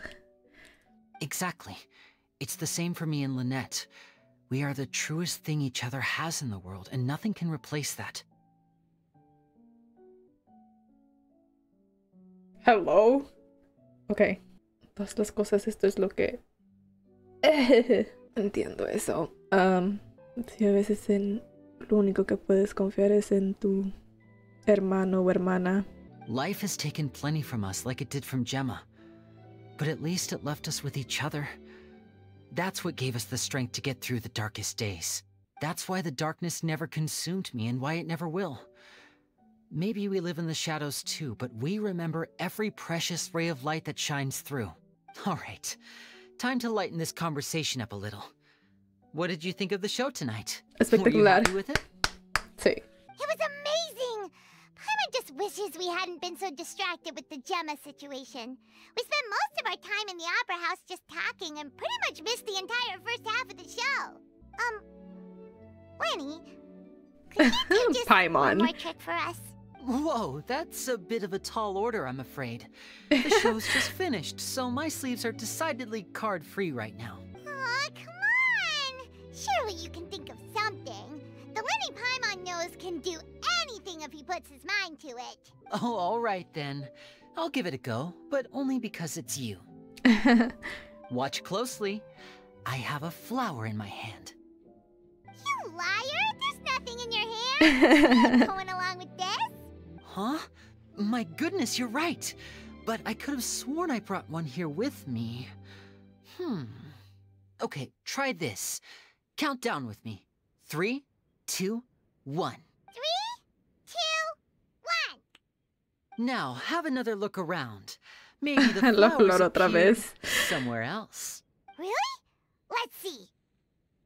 Exactly. It's the same for me and Lynette. We are the truest thing each other has in the world, and nothing can replace that. Hello? Ok. Todas las cosas, esto es lo que... Entiendo eso. Si a veces lo único que puedes confiar es en tu hermano o hermana. Life has taken plenty from us, like it did from Gemma. But at least it left us with each other. That's what gave us the strength to get through the darkest days. That's why the darkness never consumed me, and why it never will. Maybe we live in the shadows too, but we remember every precious ray of light that shines through. All right, time to lighten this conversation up a little. What did you think of the show tonight? Were you happy with it? Sí. It was amazing! Paimon just wishes we hadn't been so distracted with the Gemma situation. We spent most of our time in the Opera House just talking and pretty much missed the entire first half of the show. Lyney, could you do just one more trick for us? Whoa, that's a bit of a tall order, I'm afraid. The show's just finished, so my sleeves are decidedly card-free right now. Aw, come on! Surely you can think of something. The Lyney Paimon knows can do anything if he puts his mind to it. Oh, all right then. I'll give it a go, but only because it's you. Watch closely. I have a flower in my hand. You liar! There's nothing in your hand! You're going along with this? Huh? My goodness, you're right. But I could have sworn I brought one here with me. Okay, try this. Count down with me. 3, 2, 1. 3, 2, 1. Now, have another look around. Maybe the flowers appear somewhere else. Really? Let's see.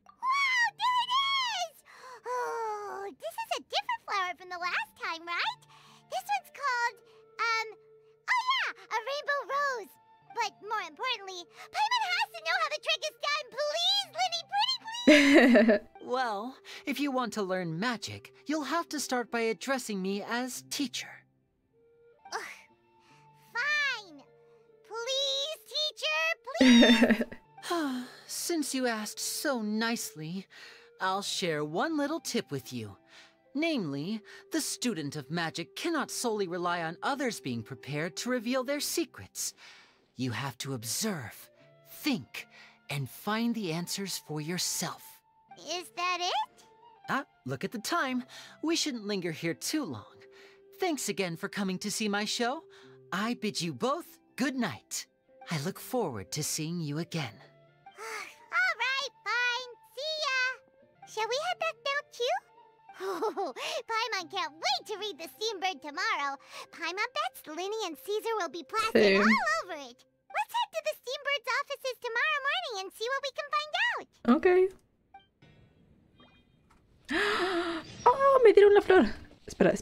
Wow, there it is! Oh, this is a different flower Well, if you want to learn magic, you'll have to start by addressing me as teacher. Fine. Please, teacher, please. Since you asked so nicely, I'll share one little tip with you. Namely, the student of magic cannot solely rely on others being prepared to reveal their secrets. You have to observe, think, and find the answers for yourself. Is that it? Look at the time. We shouldn't linger here too long. Thanks again for coming to see my show. I bid you both good night. I look forward to seeing you again. All right, fine. See ya. Shall we head back now, too? Oh, Paimon can't wait to read The Steambird tomorrow. Paimon bets Lyney and Caesar will be plastered all over it. Let's head to the Steambird's offices tomorrow morning and see what we can find out. Okay. ¡Oh! Me dieron la flor. Espera.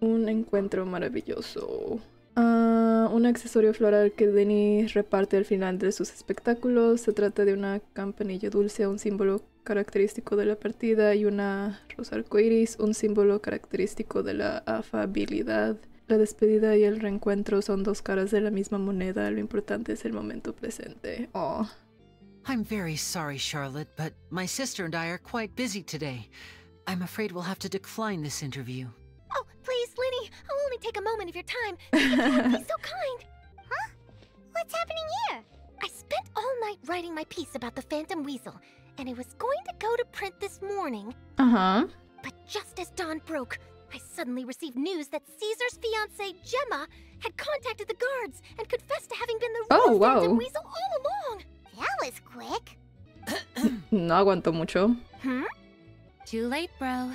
Un encuentro maravilloso. Un accesorio floral que Lyney reparte al final de sus espectáculos. Se trata de una campanilla dulce, un símbolo característico de la partida, y una rosa arcoíris, un símbolo característico de la afabilidad. La despedida y el reencuentro son dos caras de la misma moneda. Lo importante es el momento presente. Oh. I'm very sorry, Charlotte, but my sister and I are quite busy today. I'm afraid we'll have to decline this interview. Oh, please, Lyney, I'll only take a moment of your time. If you would be so kind. Huh? What's happening here? I spent all night writing my piece about the Phantom Weasel, and it was going to go to print this morning. Uh-huh. But just as dawn broke, I suddenly received news that Caesar's fiancée, Gemma, had contacted the guards and confessed to having been the real Phantom Weasel all along. That was quick. No aguanto mucho. Too late, bro.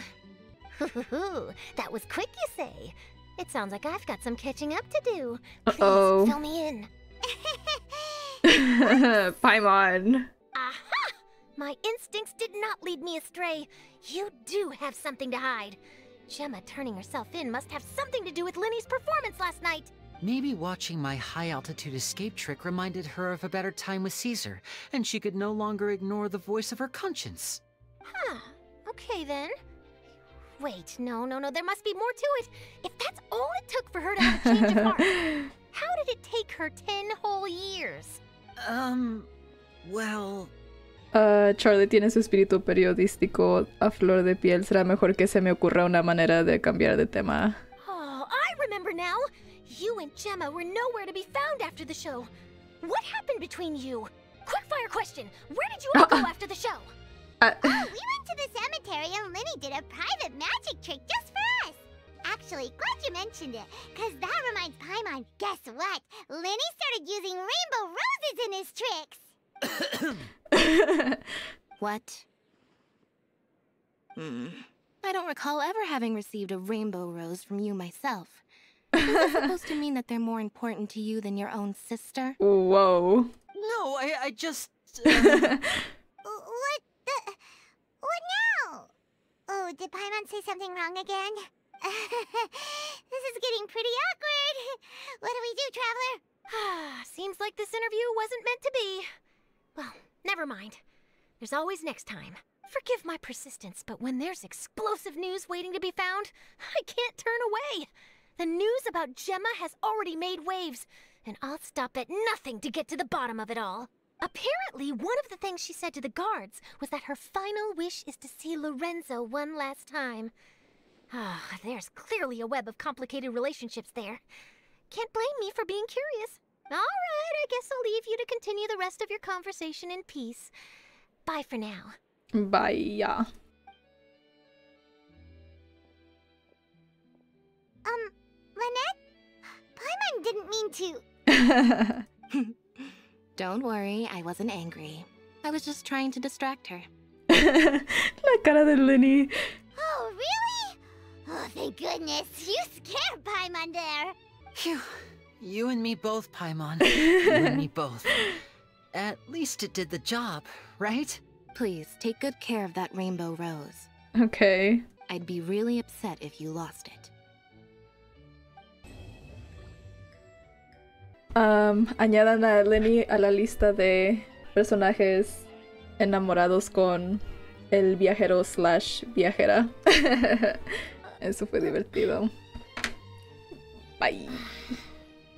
That was quick, you say? It sounds like I've got some catching up to do. Please, fill me in. Paimon. Aha! My instincts did not lead me astray. You do have something to hide. Gemma turning herself in must have something to do with Lyney's performance last night. Maybe watching my high-altitude escape trick reminded her of a better time with Caesar, and she could no longer ignore the voice of her conscience. Huh. Okay, then. Wait, no, there must be more to it. If that's all it took for her to have a change of heart, how did it take her 10 whole years? Well... Charlie tiene su espíritu periodístico a flor de piel. Será mejor que se me ocurra una manera de cambiar de tema. Oh, I remember now. You and Gemma were nowhere to be found after the show. What happened between you? Quickfire question. Where did you all go after the show? We went to the cemetery and Lyney did a private magic trick just for us. Actually, glad you mentioned it, because that reminds Paimon, guess what? Lyney started using rainbow roses in his tricks. What? I don't recall ever having received a rainbow rose from you myself. Is that supposed to mean that they're more important to you than your own sister? Whoa. No, I just... What now? Oh, did Paimon say something wrong again? This is getting pretty awkward. What do we do, Traveler? Seems like this interview wasn't meant to be. Well, never mind. There's always next time. Forgive my persistence, but when there's explosive news waiting to be found, I can't turn away. The news about Gemma has already made waves, and I'll stop at nothing to get to the bottom of it all. Apparently, one of the things she said to the guards was that her final wish is to see Lorenzo one last time. There's clearly a web of complicated relationships there. Can't blame me for being curious. All right, I guess I'll leave you to continue the rest of your conversation in peace. Bye for now. Bye. Lynette? Paimon didn't mean to... Don't worry, I wasn't angry. I was just trying to distract her. La cara de Lyney. Oh, really? Oh, thank goodness. You scared Paimon there. Phew. You and me both, Paimon. You and me both. At least it did the job, right? Please, take good care of that rainbow rose. Okay. I'd be really upset if you lost it. Añadan a Lyney a la lista de personajes enamorados con el viajero / viajera. Eso fue divertido. Bye.